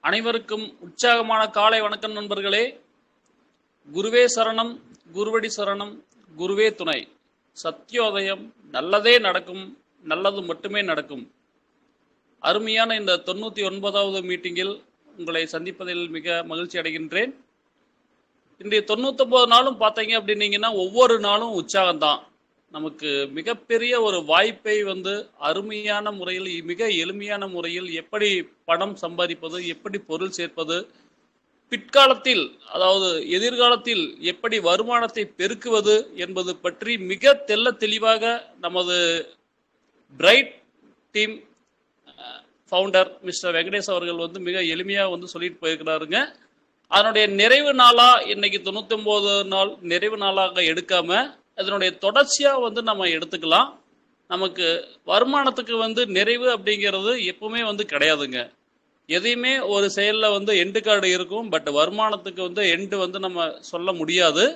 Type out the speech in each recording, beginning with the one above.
அனைவருக்கும் உற்சாகமான காலை வணக்கம் நண்பர்களே. குருவே சரணம், குருவடி சரணம், குருவே துணை. சத்தியோதயம், நல்லதே நடக்கும், நல்லது மட்டுமே நடக்கும். அருமையான இந்த 99வது மீட்டிங்கில் உங்களை சந்திப்பதில் மிக மகிழ்ச்சி அடைகின்றேன். இன்றைய 99 நாளும் பார்த்தீங்க அப்படின்னீங்கன்னா ஒவ்வொரு நாளும் உற்சாகம்தான். நமக்கு மிகப்பெரிய ஒரு வாய்ப்பை அருமையான முறையில், மிக எளிமையான முறையில் எப்படி பணம் சம்பாதிப்பது, எப்படி பொருள் சேர்ப்பது, பிற்காலத்தில் அதாவது எதிர்காலத்தில் எப்படி வருமானத்தை பெருக்குவது என்பது பற்றி மிக தெளிவாக நமது Bright team founder mister Venkatesh அவர்கள் மிக எளிமையாக சொல்லிட்டு போயிருக்கிறாருங்க. அதனுடைய நிறைவு நாளா இன்னைக்கு 99 நாள் நிறைவு நாளாக எடுக்காம அதனுடைய தொடர்ச்சியா நம்ம எடுத்துக்கலாம். நமக்கு வருமானத்துக்கு நிறைவு அப்படிங்கிறது எப்பவுமே கிடையாதுங்க. எதையுமே ஒரு செயல்ல எண்டு கார்டு இருக்கும். பட் வருமானத்துக்கு எண்டு நம்ம சொல்ல முடியாது.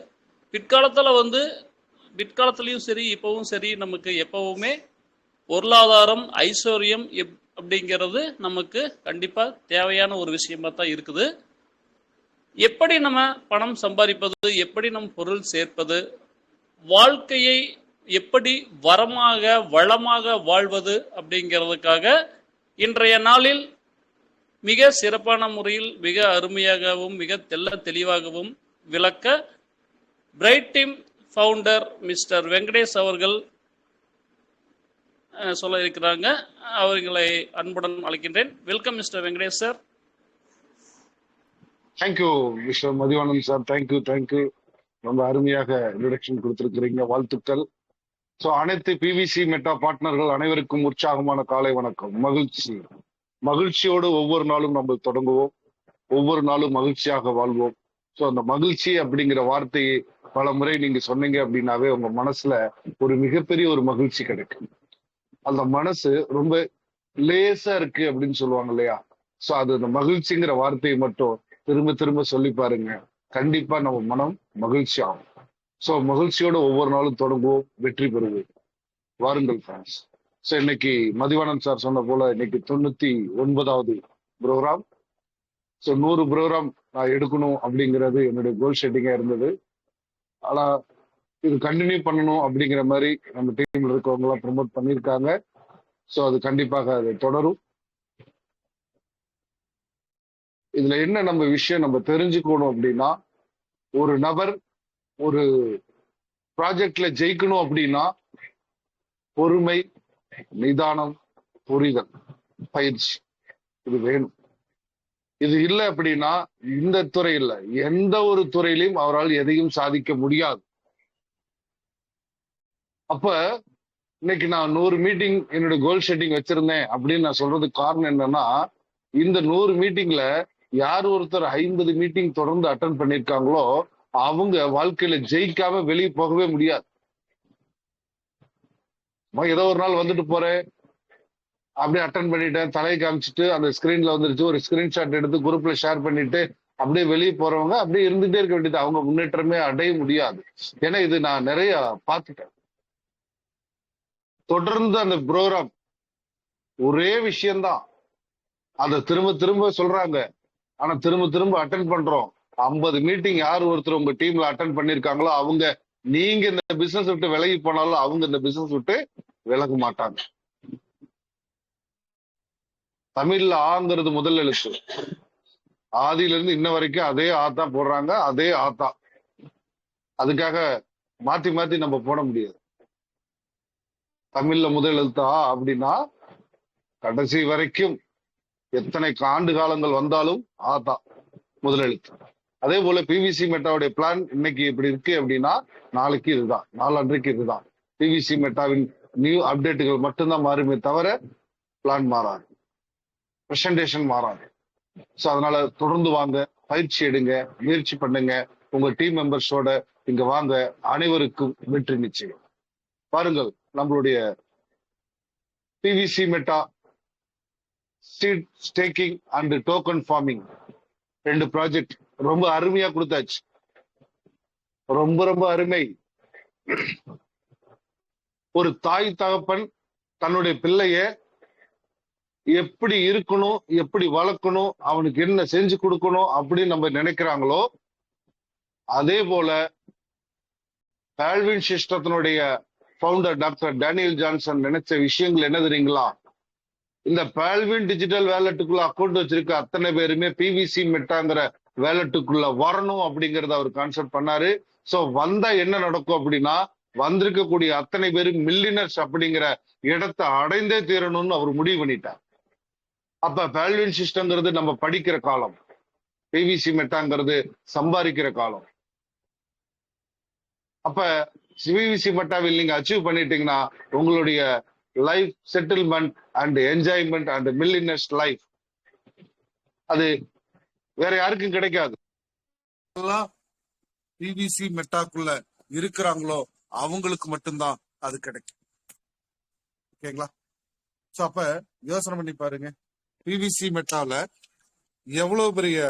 பிற்காலத்திலையும் சரி இப்பவும் சரி நமக்கு எப்பவுமே பொருளாதாரம் ஐஸ்வர்யம் அப்படிங்கிறது நமக்கு கண்டிப்பா தேவையான ஒரு விஷயமா தான் இருக்குது. எப்படி நம்ம பணம் சம்பாதிப்பது, எப்படி நம்ம பொருள் சேர்ப்பது, வாழ்க்கையை எப்படி வளமாக வாழ்வது அப்படிங்கிறதுக்காக இன்றைய நாளில் மிக சிறப்பான முறையில், மிக அருமையாகவும், மிக தெளிவாகவும் விளக்க Bright team founder mister Venkatesh அவர்கள் சொல்ல இருக்கிறாங்க. அவர்களை அன்புடன் அழைக்கின்றேன். Welcome mister Venkatesh sir. Thank you mister Mathivanand sir. Thank you. ரொம்ப அருமையாக இன்ட்ரோடக்ஷன் கொடுத்திருக்கிறீங்க. வாழ்த்துக்கள். ஸோ அனைத்து பிவிசி மெட்டா பார்ட்னர்கள் அனைவருக்கும் உற்சாகமான காலை வணக்கம். மகிழ்ச்சியோடு ஒவ்வொரு நாளும் நம்ம தொடங்குவோம், ஒவ்வொரு நாளும் மகிழ்ச்சியாக வாழ்வோம். ஸோ அந்த மகிழ்ச்சி அப்படிங்கிற வார்த்தையை பல முறை நீங்க சொன்னீங்க அப்படின்னாவே உங்க மனசுல ஒரு மிகப்பெரிய ஒரு மகிழ்ச்சி கிடைக்கும். அந்த மனசு ரொம்ப லேசா இருக்கு அப்படின்னு சொல்லுவாங்க இல்லையா? ஸோ அது அந்த மகிழ்ச்சிங்கிற வார்த்தையை மட்டும் திரும்ப சொல்லி பாருங்க. கண்டிப்பா நம்ம மனம் மகிழ்ச்சி ஆகும். ஸோ மகிழ்ச்சியோட ஒவ்வொரு நாளும் தொடங்குவோம், வெற்றி பெறுவோம். வாருங்கள் ஃப்ரெண்ட்ஸ். ஸோ இன்னைக்கு மதிவானந்த் சார் சொன்ன போல இன்னைக்கு 99வது ப்ரோக்ராம். ஸோ 100 ப்ரோக்ராம் நான் எடுக்கணும் அப்படிங்கிறது என்னுடைய கோல் செட்டிங்கா இருந்தது. ஆனா இது கண்டினியூ பண்ணணும் அப்படிங்கிற மாதிரி நம்ம டீம்ல இருக்கவங்க எல்லாம் ப்ரமோட் பண்ணியிருக்காங்க. ஸோ அது கண்டிப்பாக அது தொடரும். இதுல என்ன நம்ம விஷயம் நம்ம தெரிஞ்சுக்கணும் அப்படின்னா, ஒரு நபர் ஒரு ப்ராஜெக்ட்ல ஜெயிக்கணும் அப்படின்னா பொறுமை, நிதானம், புரிதல், பயிற்சி இது வேணும். இது இல்லை அப்படின்னா இந்த துறையில எந்த ஒரு துறையிலையும் அவரால் எதையும் சாதிக்க முடியாது. அப்ப இன்னைக்கு நான் 100 மீட்டிங் என்னோட கோல் செட்டிங் வச்சிருந்தேன் அப்படின்னு நான் சொல்றதுக்கு காரணம் என்னன்னா, இந்த 100 மீட்டிங்ல யார் ஒருத்தர் 50 மீட்டிங் தொடர்ந்து அட்டன் பண்ணிருக்காங்களோ அவங்க வாழ்க்கையில ஜெயிக்காம வெளியே போகவே முடியாது. ஏதோ ஒரு நாள் வந்துட்டு போறேன், அப்படியே அட்டன் பண்ணிட்டேன், தலையை காமிச்சிட்டு அந்த ஸ்கிரீன்ல வந்துருச்சு, ஒரு ஸ்கிரீன்ஷாட் எடுத்து குரூப்ல ஷேர் பண்ணிட்டு அப்படியே வெளியே போறவங்க அப்படியே இருந்துட்டே இருக்க வேண்டியது. அவங்க முன்னேற்றமே அடைய முடியாது. ஏன்னா இது நான் நிறைய பார்த்துட்டேன். தொடர்ந்து அந்த ப்ரோக்ராம் ஒரே விஷயம்தான், அதை திரும்ப சொல்றாங்க. ஆனா திரும்ப அட்டன் பண்றோம். 50 மீட்டிங் யார் ஒருத்தர் உங்க டீம்ல அட்டன் பண்ணிருக்காங்களோ அவங்க, நீங்க இந்த பிசினஸ் விட்டு விலகி போனாலும் அவங்க இந்த பிசினஸ் விட்டு விலக மாட்டாங்க. தமிழ்ல ஆங்கிறது முதல் எழுத்து. ஆதியில இருந்து இன்ன வரைக்கும் அதே ஆத்தா போடுறாங்க, அதே ஆத்தா. அதுக்காக மாத்தி நம்ம போட முடியாது. தமிழ்ல முதல் எழுத்தா அப்படின்னா கடைசி வரைக்கும் எத்தனை ஆண்டு காலங்கள் வந்தாலும் ஆத்தா முதலெழுத்து. அதே போல பிவிசி மெட்டாவுடைய பிளான் இன்னைக்கு இப்படி இருக்கு அப்படின்னா நாளைக்கு இதுதான், நாளன்றைக்கு இதுதான். பிவிசி மெட்டாவின் நியூ அப்டேட்டுகள் மட்டும்தான் மாறுமே தவிர பிளான் மாறாது, பிரசன்டேஷன் மாறாது. ஸோ அதனால தொடர்ந்து வாங்க, பயிற்சி எடுங்க, முயற்சி பண்ணுங்க, உங்க டீம் மெம்பர்ஸோட இங்க வாங்க. அனைவருக்கும் வெற்றி நிச்சயம். பாருங்கள், நம்மளுடைய PVC meta seat staking and token farming 2 project ரொம்ப அருமையா கொடுத்தாச்சு. ரொம்ப அருமை. ஒரு தாய் தகப்பன் தன்னுடைய பிள்ளைய எப்படி இருக்கணும், எப்படி வளர்க்கணும், அவனுக்கு என்ன செஞ்சு கொடுக்கணும் அப்படின்னு நம்ம நினைக்கிறாங்களோ, அதே போல பால்வின் சிஸ்டத்தினுடைய ஃபவுண்டர் டாக்டர் டேனியல் ஜான்சன் நினைச்ச விஷயங்கள் என்ன தெரியுங்களா? இந்த பால்வின் டிஜிட்டல் வேலட்டுக்குள்ள அக்கௌண்ட் வச்சிருக்க அத்தனை பேருமே பிவிசி மெட்டாங்கிற வேலட்டுக்குள்ள வரணும் அப்படிங்கறத அவர் கான்செப்ட் பண்ணாரு. சோ வந்தா என்ன நடக்கும் அப்படின்னா, வந்திருக்கக்கூடிய அத்தனை பேரும் மில்லினர்ஸ் அப்படிங்கிற இடத்தை அடைந்தே தீரணும்னு அவர் முடிவு பண்ணிட்டார். அப்ப பால்வின் சிஸ்டம்ங்கிறது நம்ம படிக்கிற காலம், பிவிசி மெட்டாங்கிறது சம்பாதிக்கிற காலம். அப்ப பிவிசி மெட்டாவில் நீங்க அச்சீவ் பண்ணிட்டீங்கன்னா உங்களுடைய life settlement and enjoyment and millionaires life அது வேற யாருக்கும் கிடைக்காது. பிவிசி மெட்டாக்குள்ள இருக்கிறாங்களோ அவங்களுக்கு மட்டும்தான் அது கிடைக்கும். ஓகேங்களா? சோ அப்ப யோசனை பண்ணி பாருங்க, பிவிசி மெட்டால எவ்வளவு பெரிய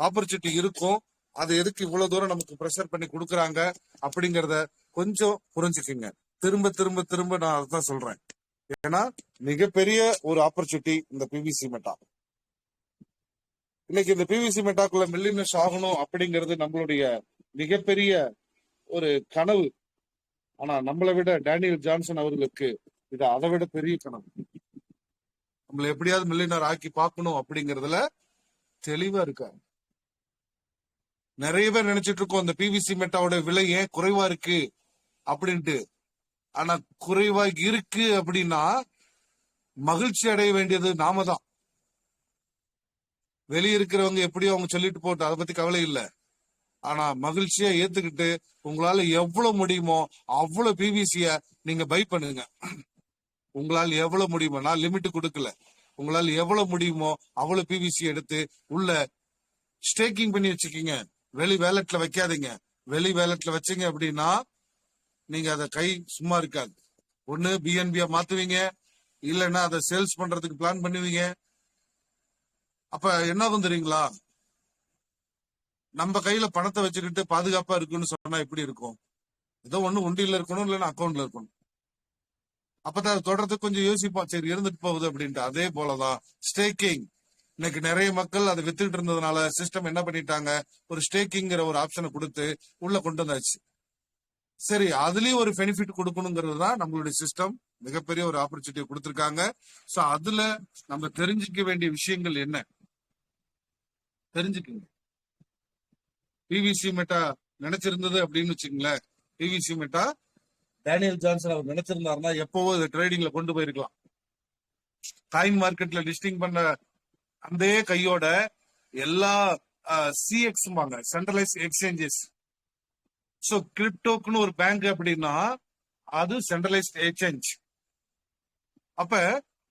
ஆப்பர்ச்சுனிட்டி இருக்கும், அது எதுக்கு இவ்வளவு தூரம் நமக்கு ப்ரெஷர் பண்ணி கொடுக்குறாங்க அப்படிங்கறத கொஞ்சம் புரிஞ்சுக்குங்க. திரும்ப திரும்ப திரும்ப நான் அதான் சொல்றேன். ஏன்னா மிகப்பெரிய ஒரு ஆப்பர்ச்சுனிட்டி இந்த பிவிசி மெட்டா. இன்னைக்கு இந்த பிவிசி மெட்டாக்குள்ள மில்லியனர்ஸ் ஆகணும் அப்படிங்கிறது நம்மளுடைய மிகப்பெரிய ஒரு கனவு. ஆனா நம்மளை விட டேனியல் ஜான்சன் அவர்களுக்கு இது அதை விட பெரிய கனவு. நம்மள எப்படியாவது மில்லியனர் ஆக்கி பார்க்கணும் அப்படிங்கறதுல தெளிவா இருக்காரு. நிறைய பேர் நினைச்சிட்டு இருக்கோம் இந்த பிவிசி மெட்டாவோட விலை ஏன் குறைவா இருக்கு அப்படின்ட்டு. ஆனா குறைவா இருக்கு அப்படின்னா மகிழ்ச்சி அடைய வேண்டியது நாம தான். வெளியே இருக்கிறவங்க எப்படியோ அவங்க சொல்லிட்டு போட்டு அதை பத்தி கவலை இல்லை. ஆனா மகிழ்ச்சியா ஏத்துக்கிட்டு உங்களால எவ்வளவு முடியுமோ அவ்வளவு பிவிசிய நீங்க பை பண்ணுங்க. உங்களால் எவ்வளவு முடியுமோ, நான் லிமிட் கொடுக்கல, உங்களால் எவ்வளவு முடியுமோ அவ்வளவு பிவிசி எடுத்து உள்ள ஸ்டேக்கிங் பண்ணி வச்சுக்கீங்க. வெளி வேலட்ல வைக்காதீங்க. வெளி வேலட்ல வச்சீங்க அப்படின்னா நீங்க அதை கை சும்மா இருக்காது. ஒண்ணு பிஎன்பியா மாத்துவீங்க, இல்லைன்னா அதை சேல்ஸ் பண்றதுக்கு பிளான் பண்ணுவீங்க. அப்ப என்ன ஆகும் தெரியுங்களா? நம்ம கையில பணத்தை வச்சுக்கிட்டு பாதுகாப்பா இருக்குன்னு சொன்னா எப்படி இருக்கும்? ஏதோ ஒண்ணு உண்டியில இருக்கணும், இல்லைன்னா அக்கௌண்ட்ல இருக்கணும். அப்பதான் அதை தொடர்றதுக்கு கொஞ்சம் யோசிப்போம், சரி இருந்துட்டு போகுது அப்படின்ட்டு. அதே போலதான் ஸ்டேக்கிங். இன்னைக்கு நிறைய மக்கள் அதை வித்துக்கிட்டு இருந்ததுனால சிஸ்டம் என்ன பண்ணிட்டாங்க, ஒரு ஸ்டேக்கிங்கிற ஒரு ஆப்ஷனை கொடுத்து உள்ள கொண்டு வந்தாச்சு. சரி, அதுலயும் ஒரு பெனிஃபிட் கொடுக்கணுங்கிறது தான் நம்மளுடைய சிஸ்டம். மிகப்பெரிய ஒரு ஆப்பர்ச்சுனிட்டி கொடுத்திருக்காங்க. சோ அதுல நம்ம தெரிஞ்சுக்க வேண்டிய விஷயங்கள் என்ன தெரிஞ்சுக்கங்க. பிவிசி மெட்டா நினைச்சிருந்தது அப்படின்னு வச்சுங்களேன், பிவிசி மெட்டா டேனியல் ஜான்சன் அவர் நினைச்சிருந்தாருன்னா எப்பவோ ட்ரேடிங்ல கொண்டு போயிருக்கலாம். காயின் மார்க்கெட்ல லிஸ்டிங் பண்ண அந்த கையோட எல்லா சிஎக்ஸ் சென்ட்ரலைஸ் எக்ஸ்சேஞ்சஸ். சோ கிரிப்டோக்குன்னு ஒரு பேங்க் அப்படின்னா அது சென்ட்ரலைஸ்ட் எக்ஸ்சேஞ்ச். அப்ப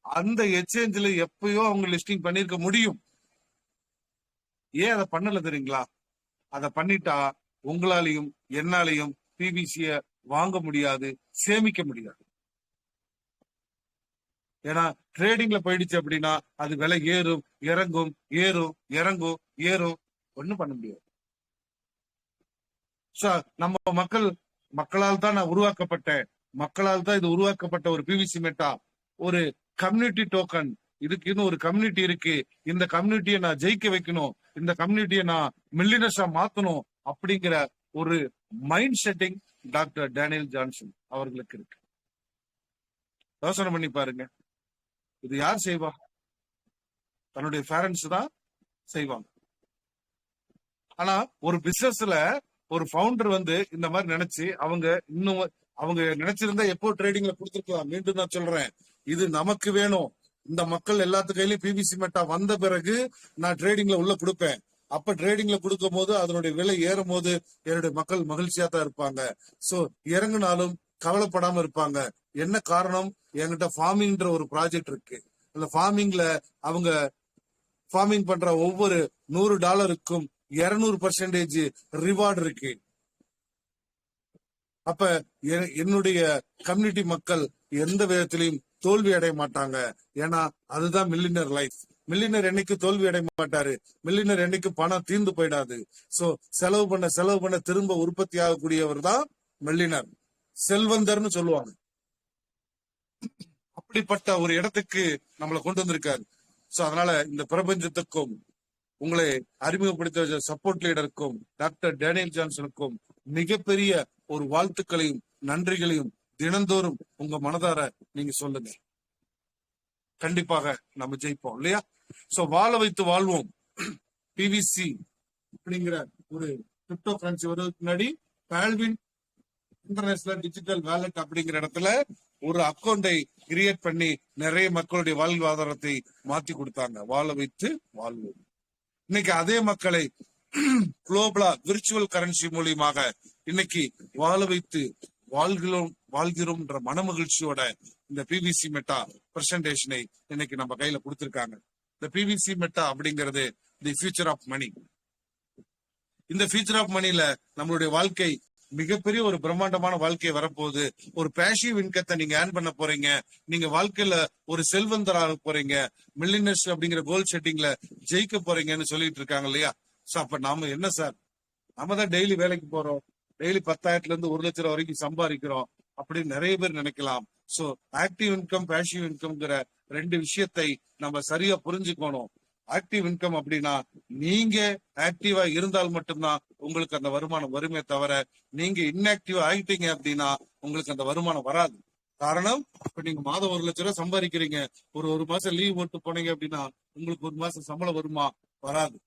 அந்த எக்ஸ்சேஞ்சில் எப்பயோ அவங்க லிஸ்டிங் பண்ணிருக்க முடியும். ஏன் அதை பண்ணல தெரியுங்களா? அதை பண்ணிட்டா உங்களாலையும் என்னாலையும் பிவிசிய வாங்க முடியாது, சேமிக்க முடியாது. ஏன்னா ட்ரேடிங்ல போயிடுச்சு அப்படின்னா அது விலை ஏறும் இறங்கும், ஏறும் இறங்கும், ஏறும், ஒண்ணும் பண்ண முடியாது. நம்ம மக்களால் தான் நான் உருவாக்கப்பட்டேன், மக்களால் தான் இது உருவாக்கப்பட்ட ஒரு பிவிசி மெட்டா ஒரு கம்யூனிட்டி டோக்கன். இதுக்கு இன்னும் ஒரு கம்யூனிட்டி இருக்கு. இந்த கம்யூனிட்டியை நான் ஜெயிக்க வைக்கணும், இந்த கம்யூனிட்டியை நான் மில்லியனர்ஸா மாத்தணும் அப்படிங்கிற ஒரு mind setting doctor Daniel Johnson அவர்களுக்கு இருக்கு. யோசனை பண்ணி பாருங்க, இது யார் செய்வா? தன்னுடைய பேரண்ட்ஸ் தான் செய்வாங்க. ஆனா ஒரு பிசினஸ்ல ஒரு ஃபவுண்டர் இந்த மாதிரி நினைச்சு அவங்க நினைச்சிருந்தா எப்போ ட்ரேடிங்ல கொடுத்துருக்கலாம். மீண்டும் நான் சொல்றேன், இது நமக்கு வேணும். இந்த மக்கள் எல்லாத்து கையிலயும் பிவிசி மெட்டா வந்த பிறகு நான் ட்ரேடிங்ல உள்ள கொடுப்பேன். அப்ப ட்ரேடிங்ல கொடுக்கும் போது அதனுடைய விலை ஏறும் போது என்னுடைய மக்கள் மகிழ்ச்சியா தான் இருப்பாங்க. சோ இறங்குனாலும் கவலைப்படாம இருப்பாங்க. என்ன காரணம்? என்கிட்ட ஃபார்மிங்ன்ற ஒரு ப்ராஜெக்ட் இருக்கு. அந்த ஃபார்மிங்ல அவங்க ஃபார்மிங் பண்ற ஒவ்வொரு $100 200% ரிவார்டு இருக்கு. அப்ப என்னுடைய கம்யூனிட்டி மக்கள் எந்த விதத்திலையும் தோல்வி அடைய மாட்டாங்க. ஏன்னா அதுதான் மில்லியனர் லைஃப். மில்லியனர் என்னைக்கு தோல்வி அடைய மாட்டாரு. மில்லியனர் என்னைக்கு பணம் தீர்ந்து போயிடாது. சோ செலவு பண்ண திரும்ப உற்பத்தி ஆகக்கூடியவர் தான் மில்லியனர், செல்வந்தர்னு சொல்லுவாங்க. அப்படிப்பட்ட ஒரு இடத்துக்கு நம்மளை கொண்டு வந்திருக்காரு. சோ அதனால இந்த பிரபஞ்சத்துக்கும் உங்களை அறிமுகப்படுத்த சப்போர்ட் லீடருக்கும் டாக்டர் டேனியல் ஜான்சனுக்கும் மிகப்பெரிய ஒரு வாழ்த்துக்களையும் நன்றிகளையும் தினந்தோறும் உங்க மனதார நீங்க சொல்லுங்க. கண்டிப்பாக நம்ம ஜெயிப்போம் இல்லையா? சோ வாழ வைத்து வாழ்வோம் பிவிசி அப்படிங்கிற ஒரு கிரிப்டோ கரன்சி வருவதற்கு முன்னாடி பால்வின் இன்டர்நேஷனல் டிஜிட்டல் வேலட் அப்படிங்கிற இடத்துல ஒரு அக்கௌண்டை கிரியேட் பண்ணி நிறைய மக்களுடைய வாழ்வாதாரத்தை மாத்தி கொடுத்தாங்க. வாழ வைத்து வாழ்வோம். இன்னைக்கு அதே மக்களை குளோபலா விர்ச்சுவல் கரன்சி மூலியமாக இன்னைக்கு வாழ வைத்து வாழ்கிறோம் என்ற மனமகிழ்ச்சியோட இந்த பிவிசி மெட்டா பிரசன்டேஷனை இன்னைக்கு நம்ம கையில கொடுத்திருக்காங்க. இந்த பிவிசி மெட்டா அப்படிங்கிறது தி ஃபியூச்சர் ஆஃப் மணி. இந்த ஃபியூச்சர் ஆஃப் மணில நம்மளுடைய வாழ்க்கை மிகப்பெரிய ஒரு பிரம்மாண்டமான வாழ்க்கை வரப்போகுது. ஒரு பேசிவ் இன்கத்தை நீங்க ஏர்ன் பண்ண போறீங்க. நீங்க வாழ்க்கையில ஒரு செல்வந்தராக போறீங்க. மில்லியனர்ஸ் அப்படிங்கிற கோல் செட்டிங்ல ஜெயிக்க போறீங்கன்னு சொல்லிட்டு இருக்காங்க இல்லையா? சோ அப்ப நாம என்ன சார், நாம தான் டெய்லி வேலைக்கு போறோம், டெய்லி 10,000 இருந்து 1,00,000 வரைக்கும் சம்பாதிக்கிறோம் அப்படின்னு நிறைய பேர் நினைக்கலாம். சோ ஆக்டிவ் இன்கம் பேசிவ் இன்கம்ங்கிற ரெண்டு விஷயத்தை நம்ம சரியா புரிஞ்சுக்கணும். ஆக்டிவ் இன்கம் அப்படின்னா நீங்க ஆக்டிவா இருந்தால் மட்டும்தான் உங்களுக்கு அந்த வருமானம் வருமே தவிர நீங்க இன்ஆக்டிவா ஆயிட்டீங்க அப்படின்னா உங்களுக்கு அந்த வருமானம் வராது. காரணம், இப்ப நீங்க மாதம் 1,00,000 ரூபாய் சம்பாதிக்கிறீங்க, ஒரு மாசம் லீவ் போட்டு போனீங்க அப்படின்னா உங்களுக்கு ஒரு மாசம் சம்பளம் வருமா? வராது.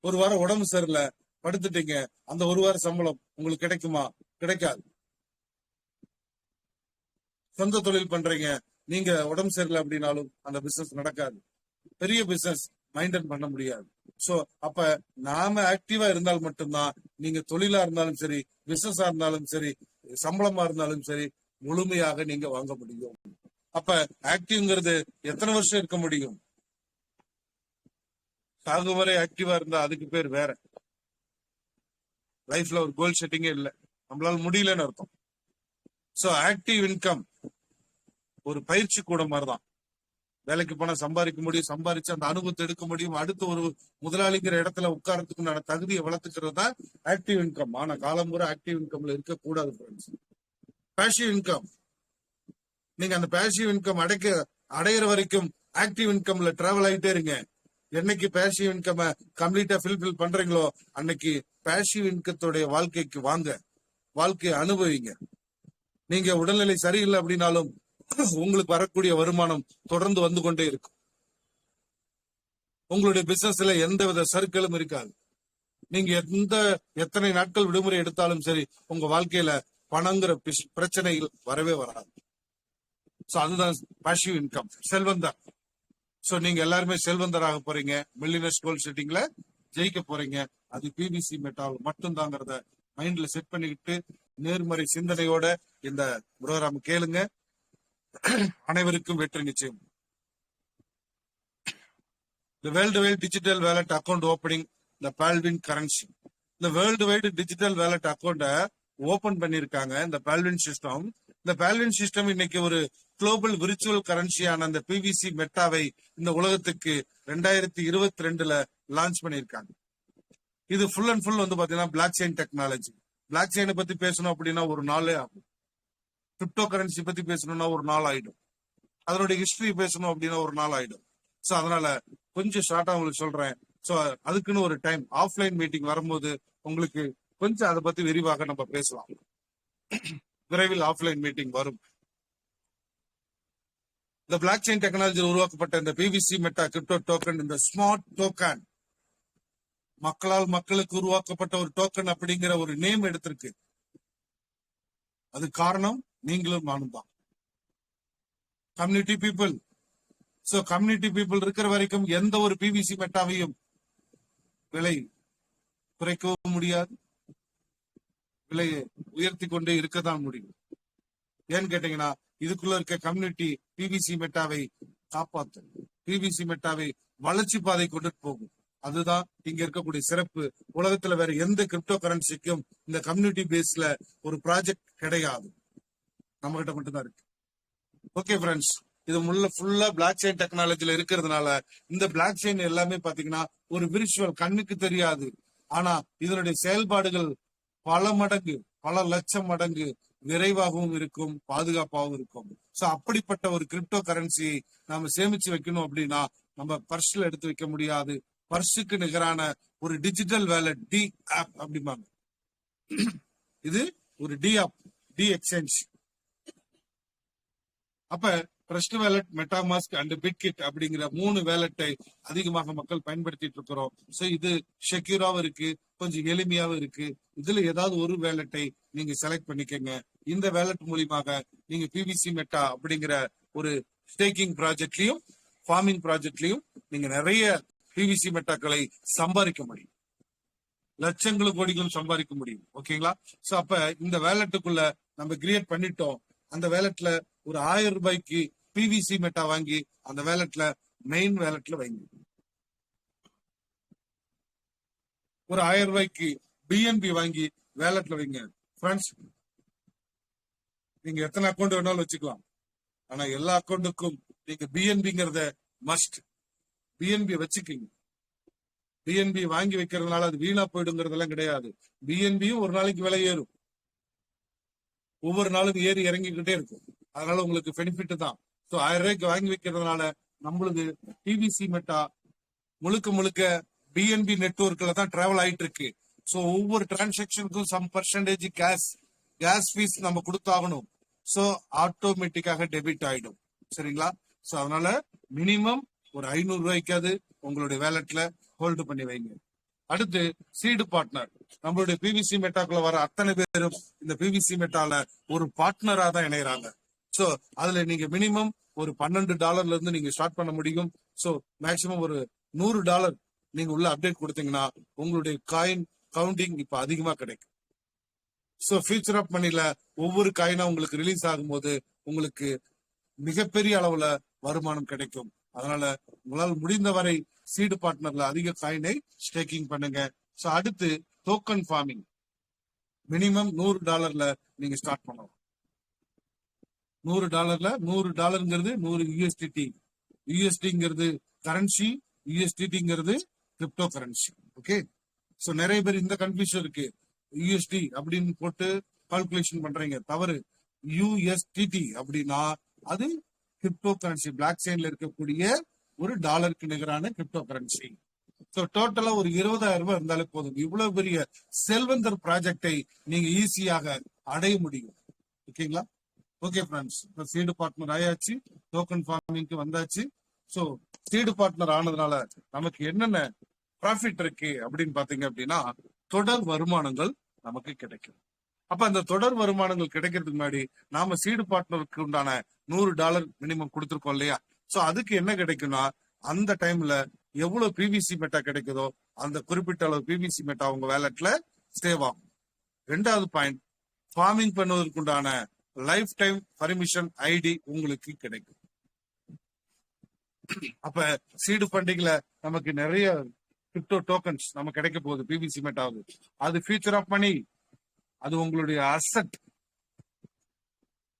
ஒரு வாரம் உடம்பு சரியில்லை, படுத்துட்டீங்க, அந்த ஒரு வாரம் சம்பளம் உங்களுக்கு கிடைக்குமா? கிடைக்காது. சொந்த தொழில் பண்றீங்க, நீங்க உடம்பு சரியில்லை அப்படின்னாலும் அந்த பிசினஸ் நடக்காது. பெரிய பிசினஸ் மைண்டன் பண்ண முடியாது. சோ அப்ப நாம ஆக்டிவா இருந்தால் மட்டும்தான் நீங்க தொழிலா இருந்தாலும் சரி, பிசினஸா இருந்தாலும் சரி, சம்பளமா இருந்தாலும் சரி, முழுமையாக நீங்க வாங்க முடியும். அப்ப ஆக்டிவ்ங்கிறது எத்தனை வருஷம் இருக்க முடியும்? சாகும் வரை ஆக்டிவா இருந்தா அதுக்கு பேர் வேற. லைஃப்ல ஒரு கோல் செட்டிங்கே இல்லை, நம்மளால முடியலன்னு அர்த்தம். சோ ஆக்டிவ் இன்கம் ஒரு பயிற்சி கூட மாதிரிதான். வேலைக்கு போனா சம்பாதிக்க முடியும், சம்பாதிச்சு அந்த அனுபவத்தை எடுக்க முடியும், அடுத்து ஒரு முதலாளிங்கிற இடத்துல உட்கார்றதுக்குண்டான தகுதியை வளர்த்துக்கிறது தான் ஆக்டிவ் இன்கம். ஆனா காலம்பூரா ஆக்டிவ் இன்கம்ல இருக்கக்கூடாது ஃப்ரெண்ட்ஸ். பேசிவ் இன்கம், நீங்க அந்த பேசிவ் இன்கம் அடையிற வரைக்கும் ஆக்டிவ் இன்கம்ல டிராவல் ஆகிட்டே இருங்க. என்னைக்கு பேசிவ் இன்கம் கம்ப்ளீட்டா ஃபில்பில் பண்றீங்களோ அன்னைக்கு பேசிவ் இன்கத்தோடைய வாழ்க்கைக்கு வாங்க, வாழ்க்கையை அனுபவிங்க. நீங்க உடல்நிலை சரியில்லை அப்படின்னாலும் உங்களுக்கு வரக்கூடிய வருமானம் தொடர்ந்து வந்து கொண்டே இருக்கும். உங்களுடைய பிசினஸ்ல எந்தவித சர்க்கிளும் இருக்காது. நீங்க எத்தனை நாட்கள் விடுமுறை எடுத்தாலும் சரி, உங்க வாழ்க்கையில பணங்கிற பிரச்சனைகள் வரவே வராது. சோ அதுதான் பாசிவ் இன்கம், செல்வந்தர். சோ நீங்க எல்லாருமே செல்வந்தராக போறீங்க, மில்லியனர்ஸ் கோல் செட்டிங்ல ஜெயிக்க போறீங்க. அது பிவிசி மெட்டால் மட்டும்தாங்கிறத மைண்ட்ல செட் பண்ணிக்கிட்டு நேர்மறை சிந்தனையோட இந்த ப்ரோக்ராம் கேளுங்க. அனைவருக்கும் வெற்றி நிச்சயம். The worldwide digital wallet account opening the Palvin currency. இந்த worldwide digital wallet account open பண்ணிருக்காங்க இந்த பால்வின் சிஸ்டம். இந்த பால்வின் சிஸ்டம் இன்னைக்கு ஒரு குளோபல் விர்ச்சுவல் கரன்சியான அந்த பிவிசி மெட்டாவை இந்த உலகத்துக்கு 2022 லான்ச் பண்ணிருக்காங்க. இது ஃபுல் அண்ட் ஃபுல் வந்து பாத்தீங்கன்னா பிளாக் செயின் டெக்னாலஜி. பிளாக் செயினை பத்தி பேசணும் அப்படின்னா ஒரு நாளே ஆகும். கிரிப்டோ கரன்சி பத்தி பேசணும்னா ஒரு நாள் ஆயிடும். அதனுடைய ஹிஸ்டரி பேசணும் அப்படின்னா ஒரு நாள் ஆயிடும். சோ அதனால கொஞ்சம் ஷார்ட்டா உங்களுக்கு சொல்றேன். சோ அதுக்குன்னு ஒரு டைம் ஆஃப்லைன் மீட்டிங் வரும்போது உங்களுக்கு கொஞ்சம் அதை பத்தி விரிவாக நம்ம பேசலாம். விரைவில் ஆஃப்லைன் மீட்டிங் வரும். இந்த பிளாக் செயின் டெக்னாலஜியில் உருவாக்கப்பட்ட இந்த பிவிசி மெட்டா கிரிப்டோ டோக்கன், இந்த ஸ்மார்ட் டோக்கன் மக்களால் மக்களுக்கு உருவாக்கப்பட்ட ஒரு டோக்கன் அப்படிங்கிற ஒரு நேம் எடுத்திருக்கு. அது காரணம் நீங்களும் நானும் தான். Community people. So community people இருக்கிற வரைக்கும் எந்த ஒரு பிவிசி மெட்டாவையும் விலை குறைக்கவும் முடியாது, விலையை உயர்த்தி கொண்டே இருக்கத்தான் முடியும். ஏன்னு கேட்டீங்கன்னா இதுக்குள்ள இருக்க கம்யூனிட்டி பிவிசி மெட்டாவை காப்பாற்றும், பிவிசி மெட்டாவை வளர்ச்சி பாதை கொண்டு போகும். அதுதான் இங்க இருக்கக்கூடிய சிறப்பு. உலகத்துல வேற எந்த கிரிப்டோ கரன்சிக்கும் இந்த கம்யூனிட்டி பேஸ்ல ஒரு ப்ராஜெக்ட் கிடையாது, நம்ம கிட்ட மட்டும்தான் இருக்கு. ஓகே ஃப்ரெண்ட்ஸ், இது ஃபுல்லா பிளாக் செயின் டெக்னாலஜில இருக்கிறதுனால இந்த பிளாக் செயின் எல்லாமே பாத்தீங்கன்னா ஒரு விர்ச்சுவல், கண்ணுக்கு தெரியாது. ஆனா இதனுடைய செயல்பாடுகள் பல மடங்கு, பல லட்சம் மடங்கு விரைவாகவும் இருக்கும், பாதுகாப்பாகவும் இருக்கும். சோ அப்படிப்பட்ட ஒரு கிரிப்டோ கரன்சியை நாம சேமிச்சு வைக்கணும் அப்படின்னா நம்ம பர்ஸ்ல எடுத்து வைக்க முடியாது. பர்ஸுக்கு நிகரான ஒரு டிஜிட்டல் வேலட், டி ஆப் அப்படிம்பாங்க. இது ஒரு டி ஆப், டி எக்ஸ்சேஞ்ச். அப்ப ட்ரஸ்ட் வேலட், மெட்டாமாஸ்க் அண்ட் பிட்கிட் அப்படிங்கிற 3 வேலட்டை அதிகமாக மக்கள் பயன்படுத்திட்டு இருக்கிறோம். சோ இது செக்யூராவும் இருக்கு, கொஞ்சம் எளிமையாவும் இருக்கு. இதுல ஏதாவது ஒரு வேலட்டை நீங்க செலக்ட் பண்ணிக்கங்க. இந்த வேலட் மூலியமாக நீங்க பிவிசி மெட்டா அப்படிங்கிற ஒரு ஸ்டேக்கிங் ப்ராஜெக்ட்லயும் ஃபார்மிங் ப்ராஜெக்ட்லயும் நீங்க நிறைய பிவிசி மெட்டாக்களை சம்பாதிக்க முடியும். லட்சங்களும் கோடிகளும் சம்பாதிக்க முடியும். ஓகேங்களா? சோ அப்ப இந்த வேலட்டுக்குள்ள நம்ம கிரியேட் பண்ணிட்டோம். அந்த வேலட்ல ஒரு 1000 ரூபாய்க்கு பிவிசி மெட்டா வாங்கி அந்த வேலட்ல மெயின் வேலட்ல வைங்க. ஒரு 1000 ரூபாய்க்கு பிஎன்பி வாங்கி வேலட்ல வைங்க. ஃப்ரெண்ட்ஸ், நீங்க எத்தனை அக்கௌண்ட் வேணாலும் வச்சுக்கலாம். ஆனா எல்லா அக்கௌண்ட்டுக்கும் நீங்க பிஎன்பிங்கிறத மஸ்ட். பிஎன்பி வச்சுக்கீங்க. பிஎன்பி வாங்கி வைக்கிறதுனால அது வீணா போயிடுங்கிறதெல்லாம் கிடையாது. பிஎன்பியும் ஒரு நாளைக்கு விலை ஏறும், ஒவ்வொரு நாளும் ஏறி இறங்கிக்கிட்டே இருக்கும். அதனால உங்களுக்கு பெனிஃபிட் தான். ஸோ 1000 ரூபாய்க்கு வாங்கி வைக்கிறதுனால நம்மளுக்கு பிவிசி மெட்டா முழுக்க முழுக்க பிஎன்பி நெட்வொர்க்ல தான் டிராவல் ஆயிட்டு இருக்கு. ஸோ ஒவ்வொரு டிரான்சாக்சனுக்கும் சம் பர்சன்டேஜ் கேஸ் ஃபீஸ் நம்ம கொடுத்தாகணும். ஸோ ஆட்டோமேட்டிக்காக டெபிட் ஆயிடும். சரிங்களா? ஸோ அதனால மினிமம் ஒரு 500 ரூபாய்க்காவது உங்களுடைய வேலட்ல ஹோல்டு பண்ணி வைங்க. அடுத்து சீடு பார்ட்னர். நம்மளுடைய பிவிசி மெட்டாக்குள்ள வர அத்தனை பேரும் இந்த பிவிசி மெட்டால ஒரு பார்ட்னரா தான் இணையறாங்க. சோ அதுல நீங்க மினிமம் ஒரு $12 இருந்து நீங்க ஸ்டார்ட் பண்ண முடியும். சோ மேக்சிமம் ஒரு $100 நீங்க உள்ள அப்டேட் கொடுத்தீங்கன்னா உங்களுடைய காயின் கவுண்டிங் இப்ப அதிகமா கிடைக்கும். சோ ஃபியூச்சர் ஆஃப் மணில ஒவ்வொரு காயினா உங்களுக்கு ரிலீஸ் ஆகும்போது உங்களுக்கு மிகப்பெரிய அளவுல வருமானம் கிடைக்கும். அதனால உங்களால் முடிந்தவரை சீடு பார்ட்னர்ல அதிக காயினை ஸ்டேக்கிங் பண்ணுங்க. சோ அடுத்து டோக்கன் ஃபார்மிங். மினிமம் $100 நீங்க ஸ்டார்ட் பண்ணலாம். $100 100 USDT. யூஎஸ்டிங்கிறது கரன்சி, யூஎஸ்டிங்கிறது கிரிப்டோ கரன்சி. ஓகே. சோ நிறைய பேர் இந்த கன்ஃபியூஷன் இருக்கு. யூஎஸ்டி அப்படின்னு போட்டு கால்குலேஷன் பண்றீங்க, தவறு. யூஎஸ்டிடி அப்படின்னா அது கிரிப்டோ கரன்சி, பிளாக் செயின்ல இருக்கக்கூடிய ஒரு டாலருக்கு நிகரான கிரிப்டோ கரன்சி. சோ டோட்டலா ஒரு 20,000 ரூபாய் இருந்தாலே போதும். இவ்வளவு பெரிய செல்வந்தர் ப்ராஜெக்டை நீங்க ஈஸியாக அடைய முடியும். ஓகேங்களா? ஓகே ஃப்ரெண்ட்ஸ், சீடு பார்ட்னர் ஆயாச்சு, டோக்கன் ஃபார்மிங்க்கு வந்தாச்சு. சோ சீடு பார்ட்னர் ஆனதுனால நமக்கு என்னென்ன ப்ராஃபிட் இருக்கு அப்படின்னு பாத்தீங்க அப்படின்னா தொடர் வருமானங்கள் நமக்கு கிடைக்கும். அப்ப அந்த தொடர் வருமானங்கள் கிடைக்கிறதுக்கு முன்னாடி நாம சீடு பார்ட்னருக்கு உண்டான $100 மினிமம் கொடுத்துருக்கோம் இல்லையா? சோ அதுக்கு என்ன கிடைக்கும்னா அந்த டைம்ல எவ்வளவு பிவிசி மெட்டா கிடைக்குதோ அந்த குறிப்பிட்ட அளவு பிவிசி மெட்டா உங்க வேலட்ல சேவ் ஆகும். 2வது பாயிண்ட், ஃபார்மிங் பண்ணுவதற்கு உண்டான லைஃப் டைம் பர்மிஷன் ஐடி உங்களுக்கு கிடைக்கும். அப்ப சீடு ஃபண்டிங்ல நமக்கு நிறைய கிரிப்டோ டோக்கன்ஸ் நமக்கு கிடைக்க போகுது. பிவிசி மெட்டாவது அது ஃபியூச்சர் ஆஃப் மணி, அது உங்களுடைய அசெட்.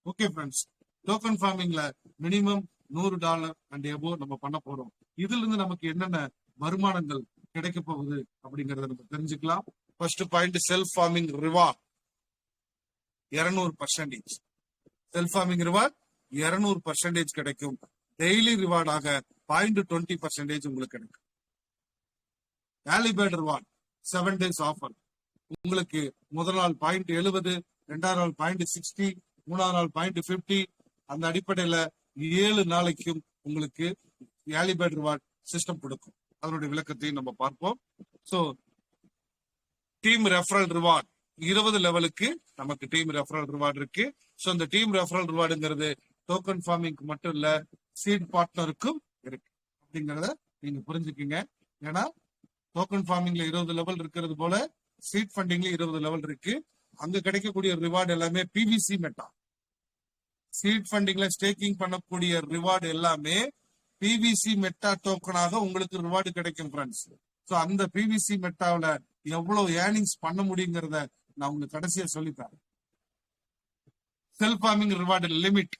ஓகே ஃப்ரெண்ட்ஸ், டோக்கன் ஃபார்மிங்ல மினிமம் $100 அண்ட் எபோவ் நம்ம பண்ண போறோம். இதுல இருந்து நமக்கு என்னென்ன வருமானங்கள் கிடைக்க போகுது அப்படிங்கறத நம்ம தெரிஞ்சுக்கலாம். First point, self farming reward 200%. Self farming reward 200% கிடைக்கும். டெய்லி ரிவார்டாக 0.20% உங்களுக்கு கிடைக்கும். ஆலிபேட் ரிவார்ட் 7 days ஆஃபர். உங்களுக்கு முதல் நாள் 0.70, 2வது நாள் 0.60, 3வது நாள் 0.50. அந்த அடிப்படையில 7 நாளைக்கும் உங்களுக்கு ஆலிபேட் ரிவார்ட் சிஸ்டம் கொடுக்கும். அதனுடைய விளக்கத்தையும் நம்ம பார்ப்போம். சோ டீம் ரெஃபரல் ரிவார்ட் 20 லெவலுக்கு நமக்கு டீம் ரெஃபரல் ரிவார்டு இருக்கு. சோ இந்த டீம் ரெஃபரல் ரிவார்டுங்கிறது டோக்கன் ஃபார்மிங்க்கு மட்டும் இல்ல, சீட் பார்ட்னருக்கும் இருக்கு அப்படிங்கறத நீங்க புரிஞ்சுக்கீங்க. ஏன்னா டோக்கன் ஃபார்மிங்ல 20 லெவல் இருக்கிறது போல சீட் ஃபண்டிங்ல 20 லெவல் இருக்கு. அங்க கிடைக்கக்கூடிய ரிவார்டு எல்லாமே பிவிசி மெட்டா. சீட் ஃபண்டிங்ல ஸ்டேக்கிங் பண்ணக்கூடிய ரிவார்டு எல்லாமே பிவிசி மெட்டா டோக்கனாக உங்களுக்கு ரிவார்டு கிடைக்கும் ஃப்ரெண்ட்ஸ். சோ அந்த பிவிசி மெட்டாவில எவ்வளவு ஏர்னிங்ஸ் பண்ண முடியுங்கிறத நான் உங்களுக்கு கடைசியா சொல்லித்தரேன். செல்ஃப் ஃபார்மிங் ரிவார்டு லிமிட்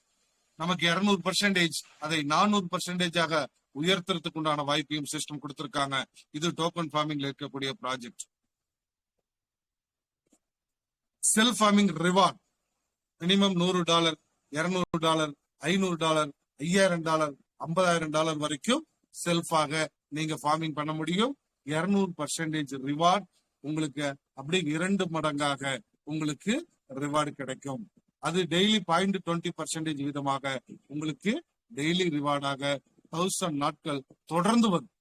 நமக்கு 200%, அதை 400% உயர்த்துறதுக்கு உண்டான வாய்ப்பையும் சிஸ்டம் கொடுத்திருக்காங்க. இது டோக்கன் ஃபார்மிங்ல இருக்கக்கூடிய project. Self farming reward minimum $100, $200, $500, $5000, $50,000 வரைக்கும் செல்ஃபாக நீங்க ஃபார்மிங் பண்ண முடியும். 200% ரிவார்ட் உங்களுக்கு அப்படி 2 மடங்காக உங்களுக்கு ரிவார்டு கிடைக்கும். அது டெய்லி 0.20% வீதமாக உங்களுக்கு டெய்லி ரிவார்டாக 1000 நாட்கள் தொடர்ந்து வரும்.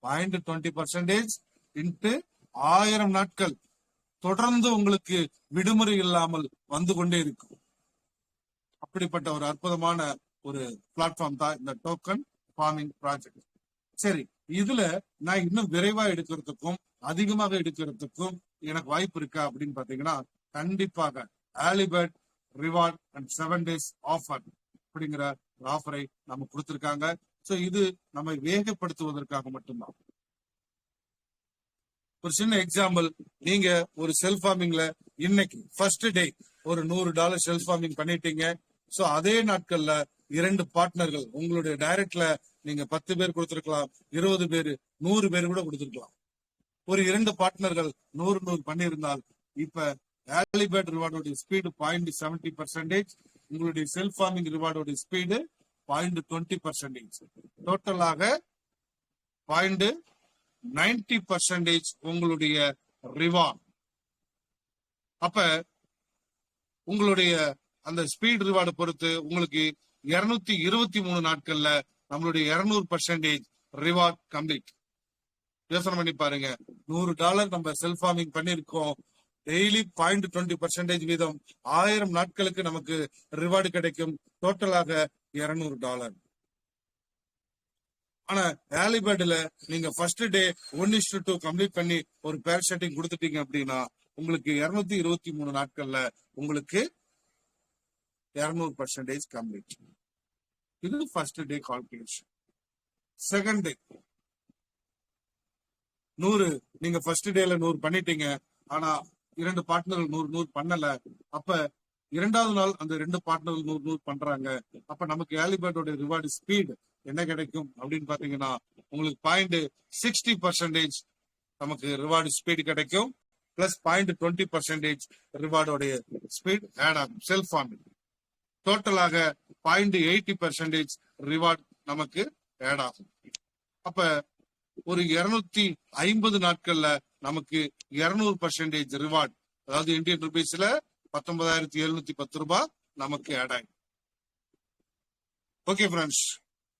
0.20% இன்ட்டு 1000 நாட்கள் தொடர்ந்து உங்களுக்கு விடுமுறை இல்லாமல் வந்து கொண்டே இருக்கும். அப்படிப்பட்ட ஒரு அற்புதமான ஒரு பிளாட்ஃபார்ம் தான் இந்த டோக்கன் ஃபார்மிங் ப்ராஜெக்ட். சரி, இதுல நான் இன்னும் விரைவா எடுக்கிறதுக்கும் அதிகமாக எடுக்கிறதுக்கும் எனக்கு வாய்ப்பு இருக்கா அப்படின்னு பாத்தீங்கன்னா, கண்டிப்பாக ஆலிபர்ட் ரிவார்ட் அண்ட் 7 days ஆஃபர் அப்படிங்கிற ஒரு ஆஃபரை நம்ம கொடுத்திருக்காங்க. சோ இது நம்ம வேகப்படுத்துவதற்காக மட்டும்தான். ஒரு சின்ன எக்ஸாம்பிள், நீங்க ஒரு செல்ஃப் ஃபார்மிங்ல இன்னைக்கு ஃபர்ஸ்ட் டே ஒரு $100 செல்ஃப் ஃபார்மிங் பண்ணிட்டீங்க. சோ அதே நாட்கள்ல 2 பார்ட்னர்கள் உங்களுடைய டைரக்ட்ல நீங்க 10 பேர் கொடுத்திருக்கலாம், 20 பேர், 100 பேர் கூட கொடுத்திருக்கலாம். ஒரு 2 பார்ட்னர்கள் 100 பண்ணியிருந்தால் இப்ப ஆலிபர்ட் ரிவார்டோட ஸ்பீடு 0.70%, உங்களுடைய செல்ஃப் ஃபார்மிங் ரிவார்டோட ஸ்பீடு 0.20%, டோட்டலாக 0.90% உங்களுடைய ரிவார்ட். அப்ப உங்களுடைய அந்த ஸ்பீட் ரிவார்டு பொறுத்து உங்களுக்கு 223 நாட்கள்ல நம்மளுடைய 200% ரிவார்ட் கம்ப்ளீட். யோசனை பண்ணி பாருங்க, $100 நம்ம செல்ஃப் ஃபார்மிங் பண்ணிருக்கோம். டெய்லி 0.20% வீதம் 1000 நாட்களுக்கு நமக்கு ரிவார்டு கிடைக்கும். டோட்டலாக $200. ஆனா ஆலிபர்ட்ல நீங்க ஃபர்ஸ்ட் டே 1:2 கம்ப்ளீட் பண்ணி ஒரு பேர் செட்டிங் கொடுத்துட்டீங்க அப்படின்னா உங்களுக்கு 223 நாட்கள்ல உங்களுக்கு 200% கம்ப்ளீட். இது first day calculation. Second day 100 நீங்க ஃபர்ஸ்ட் டேல 100 பண்ணிட்டீங்க. ஆனா 2 பார்ட்னர்கள் 100 பண்ணல. அப்ப 2வது நாள் அந்த 2 பார்ட்னர்கள் 100 பண்றாங்க. அப்ப நமக்கு ஆலிபர்டோட ரிவார்டு ஸ்பீட் என்ன கிடைக்கும் அப்படின்னு பாத்தீங்கன்னா, உங்களுக்கு 0.60% நமக்கு ரிவார்டு ஸ்பீடு கிடைக்கும். பிளஸ் 0.20% ரிவார்டோடைய ஸ்பீட் ஆட் ஆகும் செல்ஃப் ஃபார்மிங். டோட்டலாக 0.80% ரிவார்ட் நமக்கு ஆட் ஆகும். அப்ப ஒரு 250 நாட்கள்ல நமக்கு 200% ரிவார்ட், அதாவது இந்தியன் ருபீஸ்ல 19,710 ரூபாய் நமக்கு ஆட் ஆகும். ஓகே ஃப்ரெண்ட்ஸ்,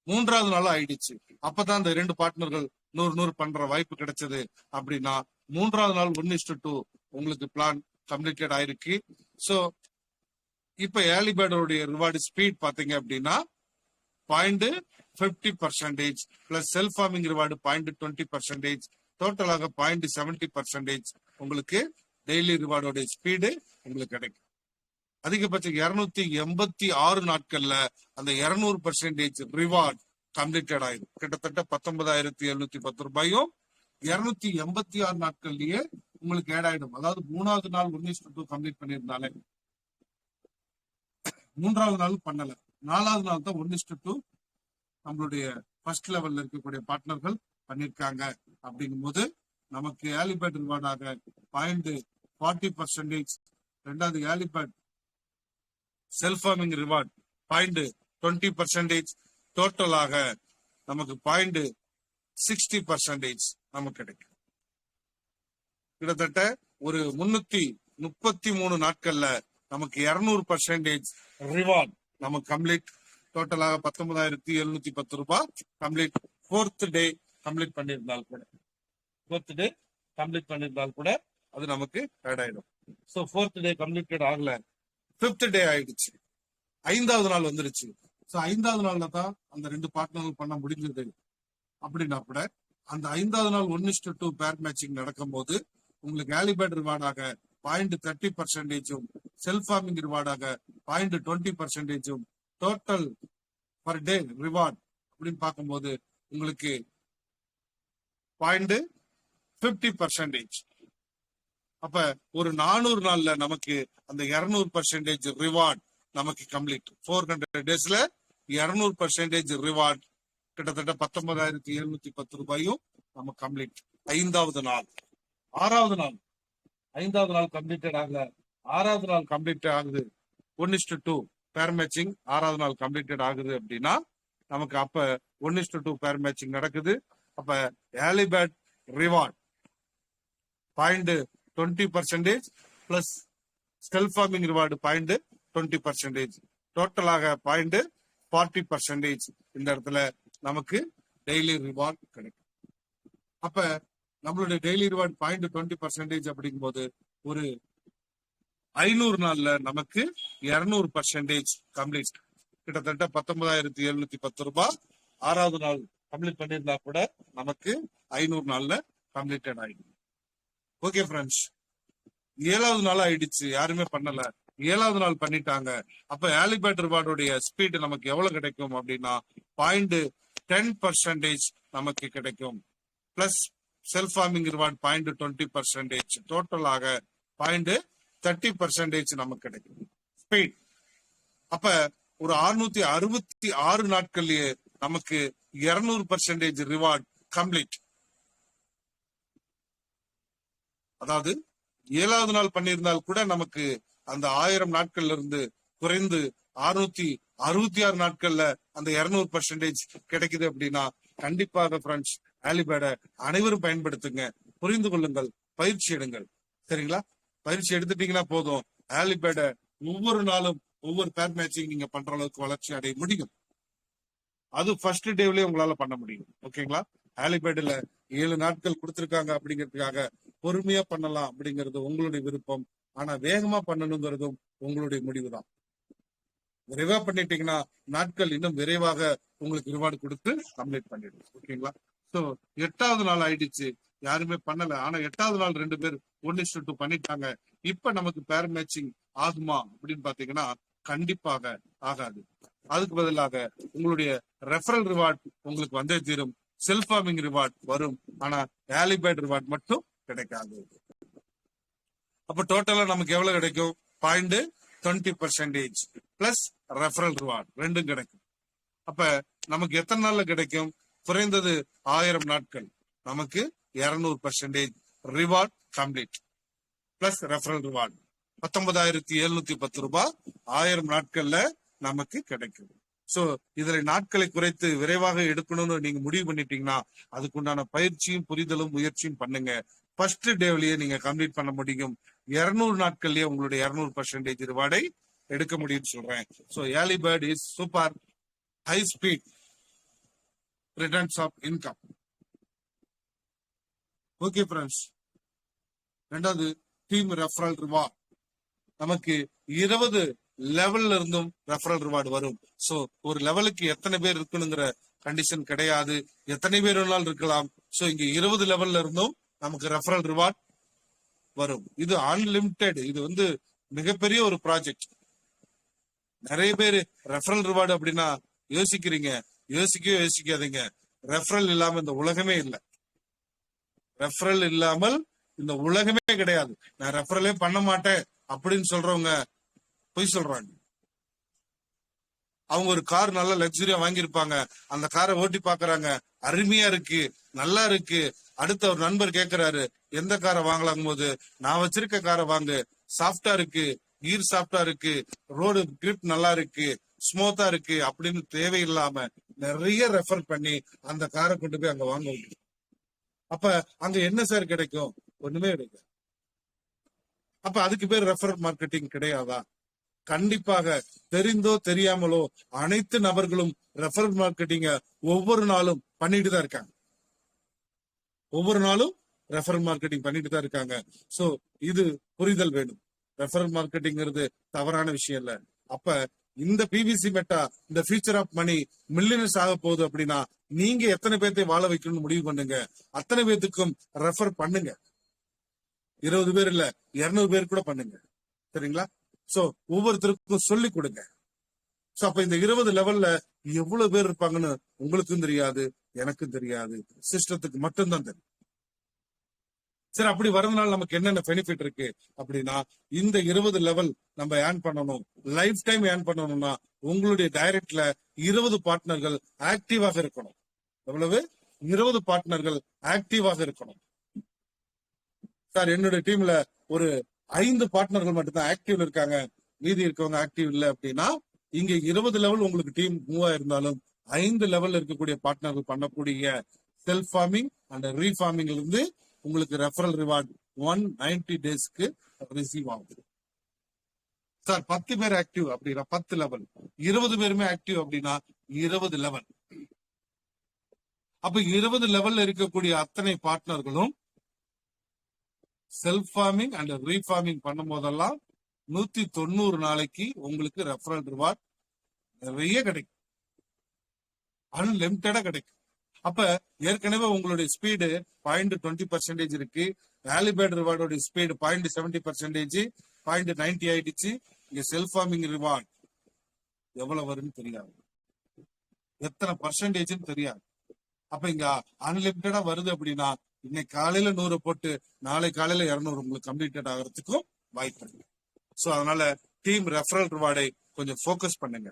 3வது நாள் ஆயிடுச்சு. அப்பதான் இந்த 2 பார்ட்னர்கள் 100 பண்ற வாய்ப்பு கிடைச்சது. அப்படின்னா 3வது நாள் 1:2 உங்களுக்கு பிளான் கம்ப்ளீட்டட் ஆயிருக்கு. சோ இப்ப ஆலிபர்டோடைய ரிவார்டு ஸ்பீட் பாத்தீங்க அப்படின்னா 0.50% பிளஸ் செல்ஃப் ஃபார்மிங் ரிவார்டு 0.20%, டோட்டலாக 0.70% உங்களுக்கு டெய்லி ரிவார்டோட ஸ்பீடு உங்களுக்கு கிடைக்கும். அதிகபட்சம் 286 நாட்கள்ல அந்த 200% ரிவார்ட் கம்ப்ளீட்டட் ஆயிடும். கிட்டத்தட்ட 19,710 ரூபாயும் 286 நாட்கள்லயே உங்களுக்கு ஆட் ஆயிடும். அதாவது 3வது நாள் 1:2 கம்ப்ளீட் பண்ணியிருந்தாலே 3வது நாள் பண்ணல, 4வது நாள் தான் 1:2 நம்மளுடைய ஃபர்ஸ்ட் லெவல்ல இருக்கக்கூடிய பார்ட்னர்கள் பண்ணிருக்காங்க. அப்படிங்கும் போது நமக்கு ஆலிபர்ட் ரிவார்டாக 0.40%, 2வது ஆலிபர்ட் செல்ஃப் ஃபார்மிங் ரிவார்ட் 0.20%, டோட்டலாக நமக்கு 0.60% நமக்கு கிடைக்கும். கிட்டத்தட்ட ஒரு 333 நாட்கள்ல நமக்கு 200% ரிவார்ட் நமக்கு கம்ப்ளீட். டோட்டலாக 19,710 ரூபாய் கம்ப்ளீட். 4th டே கம்ப்ளீட் பண்ணியிருந்தால் கூட அது நமக்கு ஆட் ஆயிடும். சோ 4th டே கம்ப்ளீட்டட் ஆகல, 5th டே ஆயிடுச்சு, 5வது நாள் வந்துருச்சு. சோ 5வது நாள்ல தான் அந்த 2 பார்ட்னர்கள் பண்ண முடிஞ்சது. அப்படின்னா கூட அந்த 5வது நாள் 1:2 பேர் மேட்சிங் நடக்கும் போது உங்களுக்கு ஆலிபர்ட் ரிவார்டாக 0.30%, செல்ஃப் ஃபார்மிங் ரிவார்டாக 0.20%, டோட்டல் பர் டே ரிவார்ட் அப்படின்னு பார்க்கும்போது உங்களுக்கு 0.50%. அப்ப ஒரு 400 நாள்ல நமக்கு அந்த 200% ரிவார்ட் நமக்கு கம்ப்ளீட். 400 டேஸ்ல 200% ரிவார்ட் கிட்டத்தட்ட 19,710 ரூபாயும் நமக்கு கம்ப்ளீட். 5வது நாள் 6வது நாள் 5வது நாள் கம்ப்ளீட்டட் ஆகல, 6வது நாள் கம்ப்ளீட் ஆகுது 1:2 பேர் மேட்சிங் 6வது நாள் கம்ப்ளீட்டட் ஆகுது அப்படின்னா நமக்கு அப்ப 1:2 பேர் மேட்சிங் நடக்குது. அப்ப early bird reward 0.20% plus self farming reward 0.20%, டோட்டலாக 0.40% இந்த இடத்துல நமக்கு டெய்லி ரிவார்ட் கிடைக்கும். அப்ப நம்மளுடைய டெய்லி ரிவார்ட் 0.20% அப்படிங்கும்போது ஒரு 500 நாள்ல நமக்கு 200% கம்ப்ளீட், கிட்டத்தட்ட 19,710 ரூபாய். 6வது நாள் கம்ப்ளீட் பண்ணியிருந்தா கூட நமக்கு 500 நாள்ல கம்ப்ளீட்டட் ஆயிடும். ஓகே ஃப்ரெண்ட்ஸ், 7வது நாள் ஆயிடுச்சு, யாருமே பண்ணல, 7வது நாள் பண்ணிட்டாங்க. அப்ப ஏர்லி பேர்ட் ரிவார்டுடைய ஸ்பீட் நமக்கு எவ்வளவு கிடைக்கும் அப்படின்னா 0.10% நமக்கு கிடைக்கும். பிளஸ் செல்ஃப் ஃபார்மிங் ரிவார்ட் 0.20%, டோட்டலாக 0.30% நமக்கு கிடைக்கும் ஸ்பீட். அப்ப ஒரு 666 நாட்கள்லயே நமக்கு 200% ரிவார்ட் கம்ப்ளீட். அதாவது 7வது நாள் பண்ணியிருந்தால் கூட நமக்கு அந்த 1000 நாட்கள்ல இருந்து குறைந்து 666 நாட்கள்ல அந்த 200% கிடைக்குது அப்படின்னா கண்டிப்பாக ஃப்ரெண்ட்ஸ் ஏர்லி பேர்டை அனைவரும் பயன்படுத்துங்க, புரிந்து கொள்ளுங்கள், பயிற்சி எடுங்கள். சரிங்களா? பயிற்சி எடுத்துட்டீங்கன்னா போதும், ஏர்லி பேர்டை ஒவ்வொரு நாளும் ஒவ்வொரு பேர் மேட்சிங் நீங்க பண்ற அளவுக்கு வளர்ச்சி அடைய முடியும். அது ஃபர்ஸ்ட் டேவ்லயே உங்களால பண்ண முடியும். ஓகேங்களா? ஏர்லி பேர்டுல 7 நாட்கள் கொடுத்திருக்காங்க அப்படிங்கிறதுக்காக பொறுமையா பண்ணலாம் அப்படிங்கிறது உங்களுடைய விருப்பம். ஆனா வேகமா பண்ணணுங்கிறதும் உங்களுடைய முடிவு தான். விரைவா பண்ணிட்டீங்கன்னா நாட்கள் இன்னும் விரைவாக உங்களுக்கு ரிவார்டு கொடுத்து கம்ப்ளீட் பண்ணிடுங்க. ஓகேங்களா? சோ 8வது நாள் ஆயிடுச்சு, யாருமே பண்ணல. ஆனா 8வது நாள் 2 பேர் 1:2 பண்ணிட்டாங்க. இப்ப நமக்கு பேர் மேட்சிங் ஆகுமா அப்படின்னு பாத்தீங்கன்னா கண்டிப்பாக ஆகாது. அதுக்கு பதிலாக உங்களுடைய ரெஃபரல் ரிவார்ட் உங்களுக்கு வந்தே தீரும். செல்ஃப் ஃபார்மிங் ரிவார்ட் வரும், ஆனா ஏர்லி பேர்ட் ரிவார்ட் மட்டும் கிடைக்காது. அப்ப டோட்டலா நமக்கு எவ்வளவு கிடைக்கும்? 0.20% பிளஸ் ரெஃபரல் ரிவார்ட் ரெண்டும் கிடைக்கும். அப்ப நமக்கு எத்தனை நாள்ல கிடைக்கும்? குறைந்தது 1000 நாட்கள் நமக்கு 200% reward complete plus referral reward 19,710 ரூபாய் 1000 நாட்கள்ல நமக்கு கிடைக்கும். சோ இதுல நாட்களை குறைத்து விரைவாக எடுக்கணும்னு நீங்க முடிவு பண்ணிட்டீங்கன்னா அதுக்குண்டான பயிற்சியும் புரிதலும் முயற்சியும் பண்ணுங்க. ஃபர்ஸ்ட் டேவ்லயே நீங்க கம்ப்ளீட் பண்ண முடியும். 200 நாட்கள்லயே உங்களுடைய 200% ரிவார்டை எடுக்க முடியும்னு சொல்றேன். So early bird is super high speed returns of income. Okay friends, ரெண்டாவது டீம் ரெஃபரல் ரிவார்ட். நமக்கு 20 லெவல்ல இருந்தும் ரெஃபரல் ரிவார்டு வரும். சோ ஒரு லெவலுக்கு எத்தனை பேர் இருக்கணுங்கிற கண்டிஷன் கிடையாது, எத்தனை பேர் வேணாலும் இருக்கலாம். சோ இங்க 20 லெவல்ல இருந்தும் நமக்கு ரெஃபரல் ரிவார்ட் வரும். இது அன்லிமிட்டெட். இது மிகப்பெரிய ஒரு ப்ராஜெக்ட். நிறைய பேர் ரெஃபரல் ரிவார்டு அப்படின்னா யோசிக்கிறீங்க, யோசிக்காதீங்க. ரெஃபரல் இல்லாம இந்த உலகமே இல்லை. ரெஃபரல் இல்லாமல் இந்த உலகமே கிடையாது. நான் ரெஃபரலே பண்ண மாட்டேன் அப்படின்னு சொல்றவங்க பொய் சொல்றாங்க. அவங்க ஒரு கார் நல்ல லக்ஸரியா வாங்கியிருப்பாங்க, அந்த காரை ஓட்டி பாக்குறாங்க, அருமையா இருக்கு, நல்லா இருக்கு. அடுத்த ஒரு நண்பர் கேட்கிறாரு எந்த காரை வாங்கலாம் போது, நான் வச்சிருக்க காரை வாங்கு, சாஃப்டா இருக்கு, கீர் சாஃப்டா இருக்கு, ரோடு கிரிப் நல்லா இருக்கு, ஸ்மூத்தா இருக்கு அப்படின்னு தேவையில்லாம நிறைய ரெஃபர் பண்ணி அந்த காரை கொண்டு போய் அங்க வாங்க வைக்கணும். அப்ப அங்க என்ன சார் கிடைக்கும்? ஒண்ணுமே கிடைக்கும். அப்ப அதுக்கு பேர் ரெஃபர் மார்க்கெட்டிங் கிடையாதா? கண்டிப்பாக தெரிந்தோ தெரியாமலோ அனைத்து நபர்களும் ரெஃபரல் மார்க்கெட்டிங்க ஒவ்வொரு நாளும் பண்ணிட்டு தான் இருக்காங்க. ஒவ்வொரு நாளும் ரெஃபரல் மார்க்கெட்டிங் பண்ணிட்டு தான் இருக்காங்க. சோ இது புரிதல் வேணும். ரெஃபரல் மார்க்கெட்டிங்கிறது தவறான விஷயம் இல்ல. அப்ப இந்த பிவிசி மெட்டா இந்த ஃபியூச்சர் ஆஃப் மணி மில்லியனர்ஸ் ஆக போகுது அப்படின்னா நீங்க எத்தனை பேர்த்தை வாழ வைக்கணும்னு முடிவு பண்ணுங்க. அத்தனை பேர்த்துக்கும் ரெஃபர் பண்ணுங்க. 20 பேர் இல்ல 200 பேர் கூட பண்ணுங்க. சரிங்களா? சோ ஒவ்வொருத்தருக்கும் சொல்லி கொடுங்க. சோ அப்ப இந்த 20 லெவல்ல எவ்வளவு பேர் இருப்பாங்கன்னு உங்களுக்கும் தெரியாது, எனக்கும் தெரியாது, சிஸ்டத்துக்கு மட்டும்தான் தெரியும். சரி, அப்படி வரதுனால நமக்கு என்னென்ன பெனிஃபிட் இருக்கு அப்படின்னா, இந்த 20 லெவல் நம்ம ஏர்ன் பண்ணணும், லைஃப் டைம் ஏர்ன் பண்ணணும்னா உங்களுடைய டைரக்ட்ல 20 பார்ட்னர்கள் ஆக்டிவாக இருக்கணும். எவ்வளவு? 20 பார்ட்னர்கள் ஆக்டிவாக இருக்கணும். சார் என்னுடைய டீம்ல ஒரு 5 பார்ட்னர்கள் மட்டும்தான் ஆக்டிவ்ல இருக்காங்க, மீதி இருக்கவங்க ஆக்டிவ் இல்ல அப்படின்னா, இங்க 20 லெவல் உங்களுக்கு டீம் மூவ் ஆயிருந்தாலும் 5 லெவல்ல இருக்கக்கூடிய பார்ட்னர்கள் பண்ணக்கூடிய செல்ஃப் ஃபார்மிங் அண்ட் ரீஃபார்மிங்ல இருந்து உங்களுக்கு ரெஃபரல் ரிவார்ட் 190 டேஸ்க்கு ரிசீவ் ஆகுது. சார் 10 பேர் ஆக்டிவ் அப்படின்னா 10 லெவல், 20 பேருமே ஆக்டிவ் அப்படின்னா 20 லெவல். அப்ப 20 லெவல்ல இருக்கக்கூடிய அத்தனை பார்ட்னர்களும் செல்ஃப் ஃபார்மிங் அண்ட் ரீஃபார்மிங் பண்ணும் போதெல்லாம் 190 நாளைக்கு உங்களுக்கு ரெஃபரல் ரிவார்ட் நிறைய கிடைக்கும், அன்லிமிட்டடா கிடைக்கும். அப்ப ஏற்கனவே உங்களுடைய ஸ்பீடு 0.20% இருக்கு, வேலிபேட் ரிவார்டோட ஸ்பீடு 0.70%, 0.90 ஆயிடுச்சு. இங்க செல்ஃப் ஃபார்மிங் ரிவார்ட் எவ்வளவு வரும்னு தெரியாது, எத்தனை பர்சன்டேஜ் தெரியாது. அப்ப இங்க அன்லிமிட்டடா வருது அப்படின்னா இன்னைக்கு காலையில 100 போட்டு நாளை காலையில 200 உங்களுக்கு கம்ப்ளீட்டட் ஆகிறதுக்கும் வாய்ப்பு இருக்கு. சோ அதனால டீம் ரெஃபரல் ரிவார்டை கொஞ்சம் போக்கஸ் பண்ணுங்க,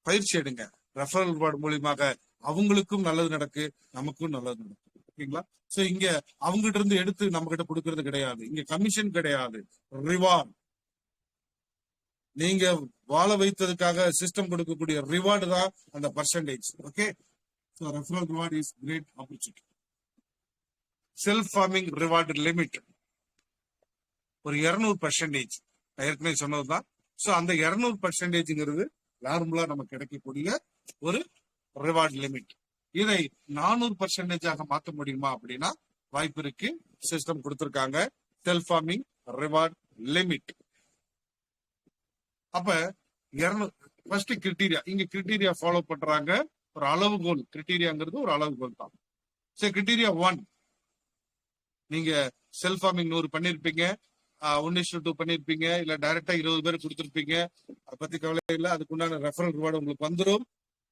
பயிற்சி எடுங்க. ரெஃபரல் ரிவார்டு மூலியமாக அவங்களுக்கும் நல்லது நடக்கு, நமக்கும் நல்லது நடக்கும். ஓகேங்களா? சோ இங்க அவங்ககிட்ட இருந்து எடுத்து நம்ம கிட்ட கொடுக்கறது கிடையாது, இங்க கமிஷன் கிடையாது, ரிவார்டு. நீங்க வாழ வைத்ததுக்காக சிஸ்டம் கொடுக்கக்கூடிய ரிவார்டு தான் அந்த percentage. Okay, so referral reward is great opportunity. Self farming reward limit ஒரு 200%, ஏற்கனவே சொன்னதுதான். சோ அந்த 200%ங்கிறது நார்மலா நமக்கு கிடைக்கக்கூடிய ஒரு ரிவார்டு லிமிட். இதை 400%ஆக மாற்ற முடியுமா அப்படின்னா வாய்ப்பு இருக்கு, சிஸ்டம் கொடுத்திருக்காங்க செல்ஃப் ஃபார்மிங் ரிவார்டு லிமிட். அப்ப 200 ஃபர்ஸ்ட் கிரிட்டீரியா, இங்க கிரிட்டீரியா ஃபாலோ பண்றாங்க, ஒரு அளவுகோல். கிரிட்டீரியாங்கிறது ஒரு அளவுகோல் தான். சரி, கிரிட்டீரியா 1, நீங்க செல்ஃப் ஃபார்மிங் 100 பண்ணிருப்பீங்க, 1:2 பண்ணிருப்பீங்க, இல்ல டைரக்டா 20 பேர் கொடுத்திருப்பீங்க, அதை பத்தி கவலை இல்லை, அதுக்குண்டான ரெஃபரல் ரிவார்டு உங்களுக்கு வந்துடும்.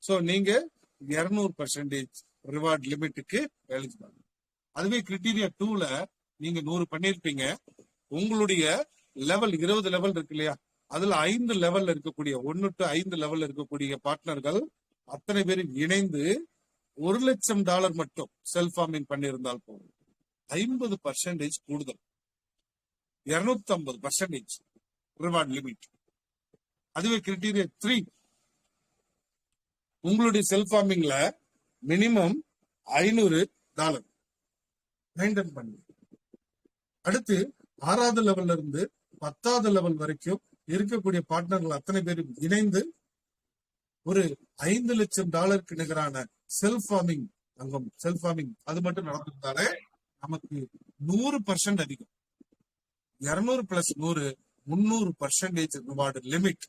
சோ நீங்க 200% ரிவார்டு லிமிட்டுக்கு எலிஜிபிள். அதுவே கிரிட்டீரியா 2ல நீங்க 100 பண்ணிருப்பீங்க, உங்களுடைய லெவல் 20 லெவல் இருக்கு இல்லையா, அதுல 5 லெவல்ல இருக்கக்கூடிய 1 to 5 லெவல்ல இருக்கக்கூடிய பார்ட்னர்கள் அத்தனை பேரும் இணைந்து $1,00,000 மட்டும் செல்ஃப் ஃபார்மிங் பண்ணியிருந்தால் போதும், 50% கூடுதல், 250% ரிவார்ட் லிமிட். அதுவே கிரிட்டீரியா 3, உங்களுடைய செல்ஃப் ஃபார்மிங்ல மினிமம் $500 மெயின்டைன் பண்ணி, அடுத்து 6வது லெவல்ல இருந்து 10வது லெவல் வரைக்கும் இருக்கக்கூடிய பார்ட்னர்கள் அத்தனை பேரும் இணைந்து ஒரு $5,00,000 நிகரான செல்ஃப் ஃபார்மிங் அங்கம், செல்ஃப் ஃபார்மிங் அது மட்டும் நடந்திருந்தாலே நமக்கு 100% அதிகம். 200 + 100 300% ரிவார்டு லிமிட்.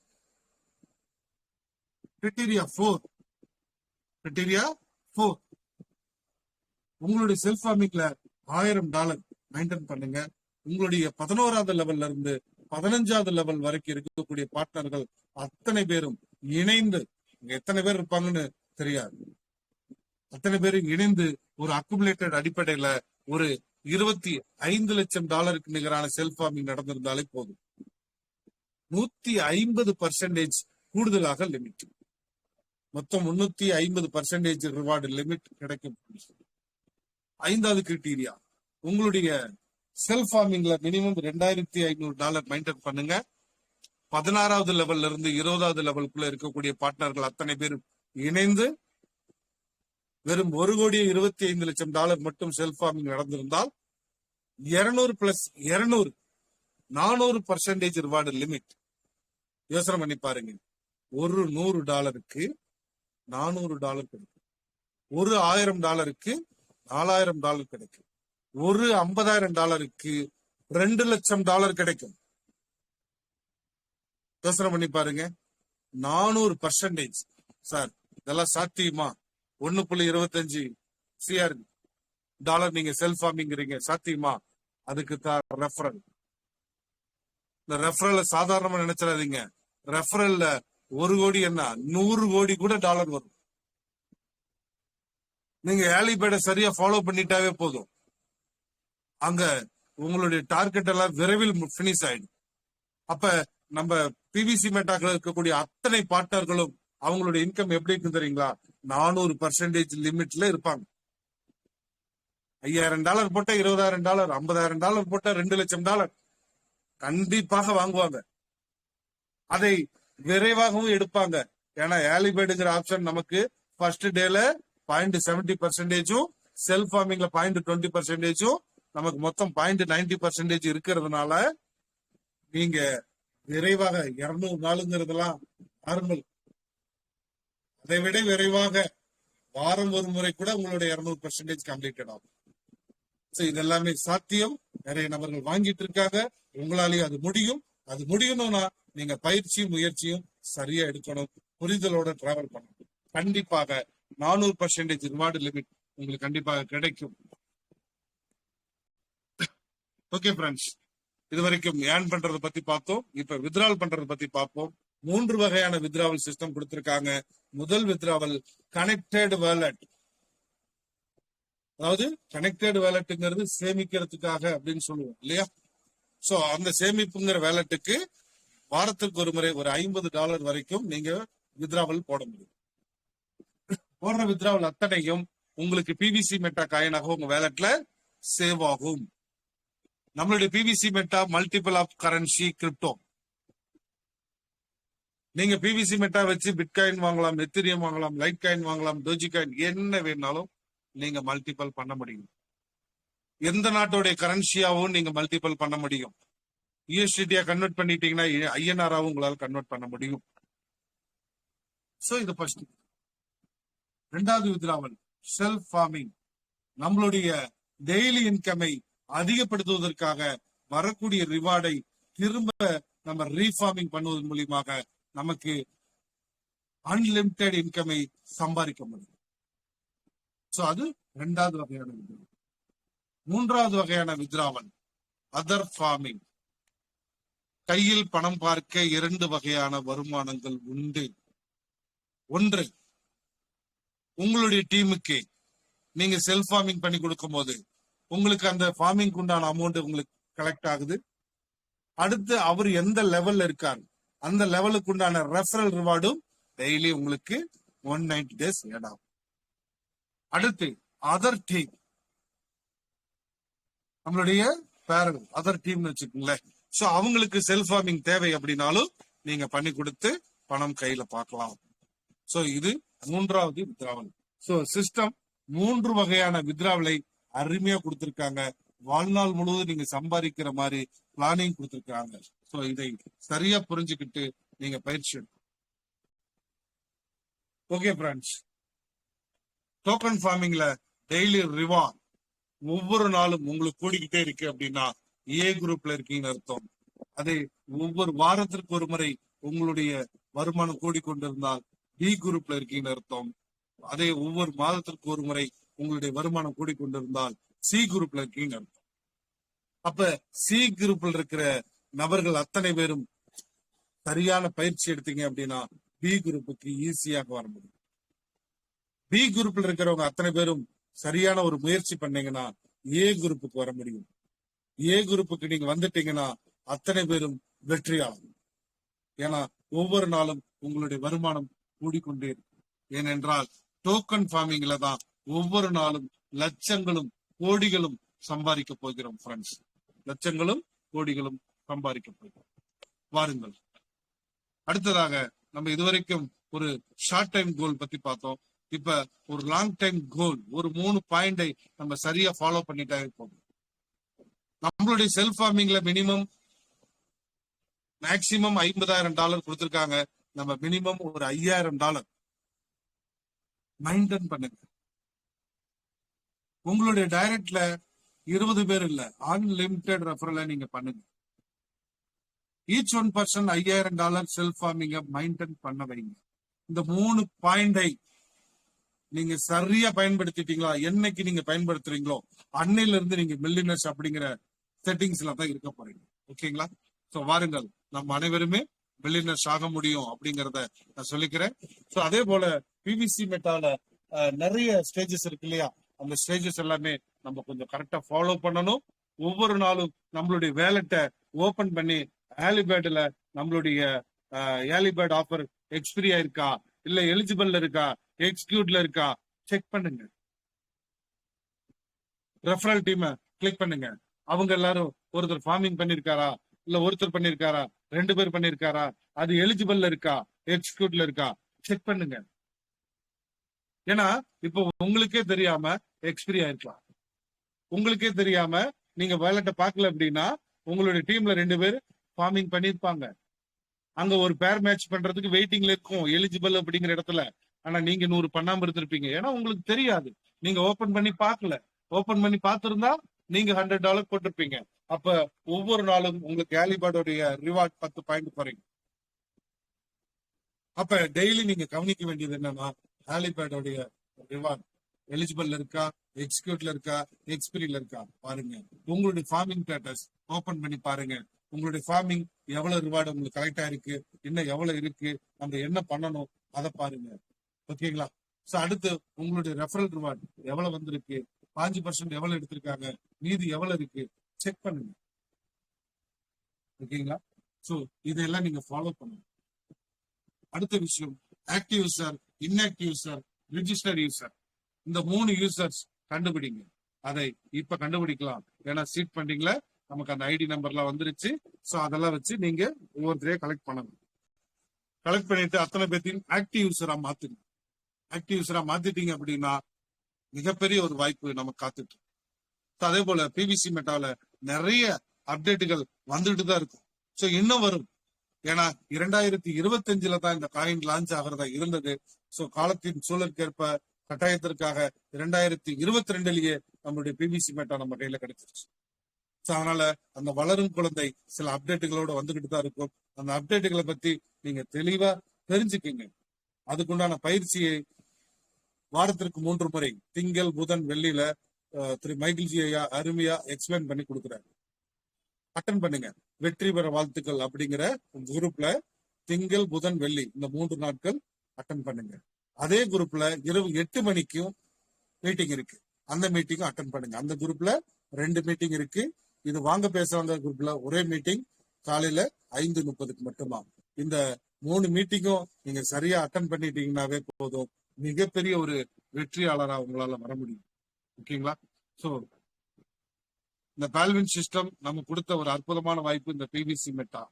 கிரிட்டீரியா 4, உங்களுடைய செல்ஃப் ஃபார்மிங்ல $1000 மெயின்டைன் பண்ணுங்க. உங்களுடைய 11வது லெவல்ல இருந்து 15வது லெவல் வரைக்கும் இருக்கக்கூடிய பார்ட்னர்கள் அத்தனை பேரும் இணைந்து, எத்தனை பேர் இருப்பாங்கன்னு தெரியாது, அத்தனை பேரும் இணைந்து ஒரு அக்குமுலேட்டட் அடிப்படையில ஒரு $25,00,000 நிகரான செல்ஃப் ஃபார்மிங் நடந்திருந்தாலே போதும், 150% கூடுதலாக லிமிட். மொத்தம் 350% ரிவார்டு லிமிட் கிடைக்கும். 5வது கிரிட்டீரியா, உங்களுடைய செல்ஃப் ஃபார்மிங்ல மினிமம் $2,500 மெயின்டைன் பண்ணுங்க. 16வது லெவல்ல இருந்து 20வது லெவலுக்குள்ள இருக்கக்கூடிய பார்ட்னர்கள் அத்தனை பேரும் இணைந்து வெறும் $1,25,00,000 மட்டும் செல்ஃப் ஃபார்மிங் நடந்திருந்தால் 200 + 200 400% ரிவார்டு லிமிட். யோசனை பண்ணி பாருங்க, ஒரு $100க்கு $400 கிடைக்கும், ஒரு $1,000க்கு $4,000 கிடைக்கும், ஒரு $50,000க்கு $2,00,000 கிடைக்கும். யோசனை பண்ணி பாருங்க, 400%. சார் இதெல்லாம் சாத்தியமா? 1.25 CR நீங்க செல்ஃப் ஃபார்மிங்கிறீங்க, சாத்தியமா? அதுக்கு தான் ரெஃபரல். இந்த ரெஃபரல் சாதாரணமா நினைச்சிடாதீங்க, ரெஃபரல்ல 1 கோடி என்ன 100 கோடி கூட டாலர் வரும். நீங்க ஆலிபேட சரியா ஃபாலோ பண்ணிட்டாவே போதும், அங்க உங்களுடைய டார்கெட் எல்லாம் விரைவில் பினிஷ் ஆயிடும். அப்ப நம்ம பிவிசி மெட்டாக்கள் இருக்கக்கூடிய அத்தனை பார்ட்னர்களும் அவங்களுடைய இன்கம் எப்படி இருக்கு தெரியுங்களா? 400% லிமிட்ல இருப்பாங்க. $5,000 போட்டா $20,000, $50,000 போட்டா $2,00,000. கண்டிப்பாக வாங்குவாங்க. அதை விரைவாகவும் எடுப்பாங்க. ஏன்னா ஏலிபேடுங்கிற ஆப்ஷன் நமக்கு ஃபர்ஸ்ட் டேல 0.70% செல்ஃப் ஃபார்மிங்ல 0.20% நமக்கு மொத்தம் 0.90% இருக்கிறதுனால நீங்க விரைவாக 200 நாளுங்கிறதெல்லாம் நார்மல். அதை விட விரைவாக வாரம் ஒரு முறை கூட உங்களுடைய 200% கம்ப்ளீட்டட் ஆகும். இதெல்லாமே சாத்தியம். நிறைய நபர்கள் வாங்கிட்டு இருக்காங்க. உங்களாலேயும் அது முடியும். அது முடியணும்னா நீங்க பயிற்சியும் முயற்சியும் சரியா எடுக்கணும். புரிதலோட டிராவல் பண்ணணும். கண்டிப்பாக 400% ரிவார்டு லிமிட் உங்களுக்கு கண்டிப்பாக கிடைக்கும். ஓகே ஃப்ரெண்ட்ஸ், இது வரைக்கும் ஏர்ன் பண்றதை பத்தி பார்த்தோம். இப்ப வித்ராவல் பண்றதை பத்தி பார்ப்போம். 3 வகையான வித்ராவல் சிஸ்டம் கொடுத்திருக்காங்க. முதல் வித்ராவல் கனெக்டட் வாலெட். அதாவது கனெக்டட் வேலட்டுங்கிறது சேமிக்கிறதுக்காக அப்படின்னு சொல்லுவோம் இல்லையா? சோ அந்த சேமிப்புங்கிற வேலட்டுக்கு வாரத்துக்கு ஒரு முறை ஒரு $50 வரைக்கும் நீங்க வித்ராவல் போட முடியும். போடுற வித்ராவல் அத்தனையும் உங்களுக்கு பிவிசி மெட்டா காயினாக உங்க வேலட்ல சேவ் ஆகும். நம்மளுடைய PVC meta multiple of currency crypto. நீங்க பிவிசி மெட்டா வச்சு பிட்காயின் வாங்கலாம், எத்திரியம் வாங்கலாம், லைட் காயின் வாங்கலாம், டோஜி காயின், என்ன வேணாலும் நீங்க மல்டிபிள் பண்ண முடியும். எந்த நாட்டோடைய கரன்சியாவும் நீங்க மல்டிபிள் பண்ண முடியும். யூஎஸ்டிடியா கன்வெர்ட் பண்ணிட்டீங்கன்னா ஐஎன்ஆராவும் உங்களால கன்வெர்ட் பண்ண முடியும். சோ இது ஃபர்ஸ்ட். ரெண்டாவது வித்ராவல் செல்ஃப் ஃபார்மிங். நம்மளுடைய டெய்லி இன்கமை அதிகப்படுத்துவதற்காக வரக்கூடிய ரிவார்டை திரும்ப நம்ம ரீஃபார்மிங் பண்ணுவதன் மூலியமாக நமக்கு அன்லிமிட்டெட் இன்கமை சம்பாதிக்க முடியும். சோ அது இரண்டாவது வகையான வித்ராவல். மூன்றாவது வகையான வித்ராவல் அதர் ஃபார்மிங். கையில் பணம் பார்க்க 2 வகையான வருமானங்கள் உண்டு. ஒன்று, உங்களுடைய டீமுக்கு நீங்க செல்ஃப் ஃபார்மிங் பண்ணி கொடுக்கும் போது உங்களுக்கு அந்த ஃபார்மிங் உண்டான அமௌண்ட் உங்களுக்கு கலெக்ட் ஆகுது. அடுத்து அவர் எந்த லெவல்ல இருக்காரு அந்த லெவலுக்கு உண்டான ரெஃபரல் ரிவார்டும் டெய்லி உங்களுக்கு 190 days ஆட் ஆகும். அடுத்து அதர் டீம். நம்மளுடைய பேரல் அதர் டீம்னு வச்சுக்கோங்களேன். சோ அவங்களுக்கு செல்ஃப் ஃபார்மிங் தேவை அப்படின்னாலும் நீங்க பண்ணி கொடுத்து பணம் கையில பார்க்கலாம். சோ இது மூன்றாவது வித்ராவல். சோ சிஸ்டம் 3 வகையான வித்ராவலை அருமையா கொடுத்திருக்காங்க. வாழ்நாள் முழுவதும் நீங்க சம்பாதிக்கிற மாதிரி பிளானிங் கொடுத்திருக்காங்க. சோ இதை சரியா புரிஞ்சுக்கிட்டு நீங்க பயிற்சி எடுக்கணும். ஓகே ஃப்ரெண்ட்ஸ், டோக்கன் ஃபார்மிங்ல டெய்லி ரிவார்ட் ஒவ்வொரு நாளும் உங்களுக்கு கூடிக்கிட்டே இருக்கு அப்படின்னா ஏ குரூப்ல இருக்கீங்கன்னு அர்த்தம். அதே ஒவ்வொரு வாரத்திற்கு ஒரு முறை உங்களுடைய வருமானம் கூடிக்கொண்டிருந்தால் பி குரூப்ல இருக்கீங்கன்னு அர்த்தம். அதே ஒவ்வொரு மாதத்திற்கு ஒரு முறை உங்களுடைய வருமானம் கூடிக்கொண்டிருந்தால் சி குரூப்ல இருக்கீங்க அர்த்தம். அப்ப சி குரூப்ல இருக்கிற நபர்கள் அத்தனை பேரும் சரியான பயிற்சி எடுத்தீங்க அப்படின்னா பி குரூப்புக்கு ஈஸியாக வர முடியும். பி குரூப்ல இருக்கிறவங்க அத்தனை பேரும் சரியான ஒரு முயற்சி பண்ணீங்கன்னா ஏ குரூப்புக்கு வர முடியும். ஏ குரூப்புக்கு நீங்க வந்துட்டீங்கன்னா அத்தனை பேரும் வெற்றியாகும். ஏன்னா ஒவ்வொரு நாளும் உங்களுடைய வருமானம் கூடிக்கொண்டே இருக்கும். ஏனென்றால் டோக்கன் ஃபார்மிங்ல தான் ஒவ்வொரு நாளும் லட்சங்களும் கோடிகளும் சம்பாதிக்க போகிறோம் ஃப்ரெண்ட்ஸ். லட்சங்களும் கோடிகளும் சம்பாதிக்க போகிறோம். வாருங்கள். அடுத்ததாக நம்ம இதுவரைக்கும் ஒரு ஷார்ட் டைம் கோல் பத்தி பார்த்தோம். இப்ப ஒரு லாங் டைம் கோல், ஒரு 3 பாயிண்டை நம்ம சரியா ஃபாலோ பண்ணிட்டே போகும். நம்மளுடைய செல்ஃப் ஃபார்மிங்ல மேக்சிமம் $50,000 கொடுத்திருக்காங்க. நம்ம மினிமம் ஒரு $5,000 மெயின்டைன் பண்ணுங்க. உங்களுடைய டைரக்ட்ல 20 பேர் இல்ல, அன்லிமிட்டெட் ரெஃபரல நீங்க பண்ணுங்க. ஈச் ஒன் பர்சன் $5,000 செல்ஃப் ஃபார்மிங்க மெயின்டைன் பண்ண வைங்க. இந்த 3 பாயிண்டை நீங்க சரியா பயன்படுத்திட்டீங்களா, என்னைக்கு நீங்க பயன்படுத்துறீங்களோ அன்னையில இருந்து நீங்க மில்லியனர்ஸ் அப்படிங்கிற செட்டிங்ஸ்ல தான் இருக்க போறீங்க. ஓகேங்களா? சோ வாருங்கள், நம்ம அனைவருமே மில்லியனர்ஸ் ஆக முடியும் அப்படிங்கறத நான் சொல்லிக்கிறேன். சோ அதே போல பிவிசி மெட்டால நிறைய ஸ்டேஜஸ் இருக்கு இல்லையா, அந்த ஸ்டேஜஸ் எல்லாமே நம்ம கொஞ்சம் கரெக்டா ஃபாலோ பண்ணணும். ஒவ்வொரு நாளும் நம்மளுடைய வேலட்டை ஓபன் பண்ணி ஆலிபேட்ல நம்மளுடைய ஆலிபேட் ஆஃபர் எக்ஸ்பிரி ஆயிருக்கா, இல்ல எலிஜிபிள் இருக்கா, எக்ஸிக்யூட்ல இருக்கா செக் பண்ணுங்க. ரெஃபரல் டீமை கிளிக் பண்ணுங்க. அவங்க எல்லாரும் ஒருத்தர் ஃபார்மிங் பண்ணிருக்காரா, இல்ல ஒருத்தர் பண்ணிருக்காரா, 2 பேர் பண்ணிருக்காரா, அது எலிஜிபிள்ல இருக்கா, எக்ஸிக்யூட்ல இருக்கா, செக் பண்ணுங்க. ஏன்னா இப்போ உங்களுக்கே தெரியாம எக்ஸ்பிரி ஆயிருக்கலாம். உங்களுக்கே தெரியாம நீங்க வேலட்டை பார்க்கல அப்படின்னா உங்களுடைய டீம்ல 2 பேர் ஃபார்மிங் பண்ணிருப்பாங்க. அங்க ஒரு பேர் மேட்ச் பண்றதுக்கு வெயிட்டிங்ல இருக்கும் எலிஜிபிள் அப்படிங்கிற இடத்துல. ஆனா நீங்க 100 பண்ணாம இருந்திருப்பீங்க. ஏன்னா உங்களுக்கு தெரியாது, நீங்க ஓபன் பண்ணி பார்க்கல. ஓபன் பண்ணி பார்த்திருந்தா நீங்க $100 போட்டிருப்பீங்க. அப்ப ஒவ்வொரு நாளும் உங்களுக்கு ஆலிபாடோடைய ரிவார்ட் 10 பாயிண்ட் குறையும். அப்ப டெய்லி நீங்க கவனிக்க வேண்டியது என்னன்னா, ஆலிபேடோடைய ரிவார்ட் எலிஜிபிள் இருக்கா, எக்ஸிக்யூட்ல இருக்கா, எக்ஸ்பிரியில இருக்கா பாருங்க. உங்களுடைய ஃபார்மிங் ஸ்டேட்டஸ் ஓபன் பண்ணி பாருங்க. உங்களுடைய ஃபார்மிங் எவ்வளவு ரிவார்டு உங்களுக்கு கரெக்டா இருக்கு, இன்னும் எவ்வளவு இருக்கு, நம்ம என்ன பண்ணணும் அதை பாருங்க. ஓகேங்களா? சோ அடுத்து உங்களுடைய ரெஃபரல் ரிவார்டு எவ்வளவு வந்திருக்கு, 5% எவ்வளவு எடுத்திருக்காங்க, மீதி எவ்வளவு இருக்கு, செக் பண்ணுங்க. ஓகேங்களா? சோ இதெல்லாம் நீங்க ஃபாலோ பண்ணுங்க. அடுத்த விஷயம், active user, inactive user, registered user, இந்த 3 யூசர்ஸ் கண்டுபிடிங்க. அதை இப்ப கண்டுபிடிக்கலாம். ஏன்னா சீட் ஃபண்டிங்ல நமக்கு அந்த ஐடி நம்பர்லாம் வந்துருச்சு. சோ அதெல்லாம் வச்சு நீங்க ஒவ்வொருத்தரையும் கலெக்ட் பண்ணணும். கலெக்ட் பண்ணிட்டு அத்தனை பேர்த்தையும் ஆக்டிவ் யூசரா மாத்துங்க. ஆக்டிவ் யூசரா மாத்திட்டீங்க அப்படின்னா மிகப்பெரிய ஒரு வாய்ப்பு நமக்கு காத்துட்டு. அதே போல பிவிசி மெட்டால நிறைய அப்டேட்டுகள் வந்துட்டு தான் இருக்கும். சோ இன்னும் வரும். ஏன்னா 2025 தான் இந்த காயின் லான்ச் ஆகிறதா இருந்தது. சோ காலத்தின் சூழலுக்கேற்ப கட்டாயத்திற்காக 2022லயே நம்மளுடைய பிவிசி மெட்டா நம்ம கையில கிடைச்சிருச்சு. சோ அதனால அந்த வளரும் குழந்தை சில அப்டேட்டுகளோட வந்துகிட்டு தான் இருக்கும். அந்த அப்டேட்டுகளை பத்தி நீங்க தெளிவா தெரிஞ்சுக்கீங்க. அதுக்குண்டான பயிற்சியை வாரத்திற்கு 3 முறை திங்கள், புதன், வெள்ளியில திரு மைக்கேல் ஜி ஐயா அருமையா எக்ஸ்பிளைன் பண்ணி கொடுக்குறாரு. அட்டன் பண்ணுங்க. வெற்றி பெற வாழ்த்துக்கள் அப்படிங்கிற குரூப்ல திங்கள், புதன், வெள்ளி இந்த 3 நாட்கள் அட்டன் பண்ணுங்க. அதே குரூப்ல இரவு 8 மணிக்கும் மீட்டிங் இருக்கு. அந்த மீட்டிங்கும் அட்டன் பண்ணுங்க. அந்த குரூப்ல 2 மீட்டிங் இருக்கு. இது வாங்க பேசுறாங்க குரூப்ல ஒரே மீட்டிங் காலையில 5:30 மட்டுமா. இந்த 3 மீட்டிங்கும் நீங்க சரியா அட்டன் பண்ணிட்டீங்கன்னாவே போதும், மிகப்பெரிய ஒரு வெற்றியாளரா உங்களால வர முடியும். ஓகேங்களா? சோ இந்த பால்வின் சிஸ்டம் நம்ம கொடுத்த ஒரு அற்புதமான வாய்ப்பு இந்த பிவிசி மெட்டா.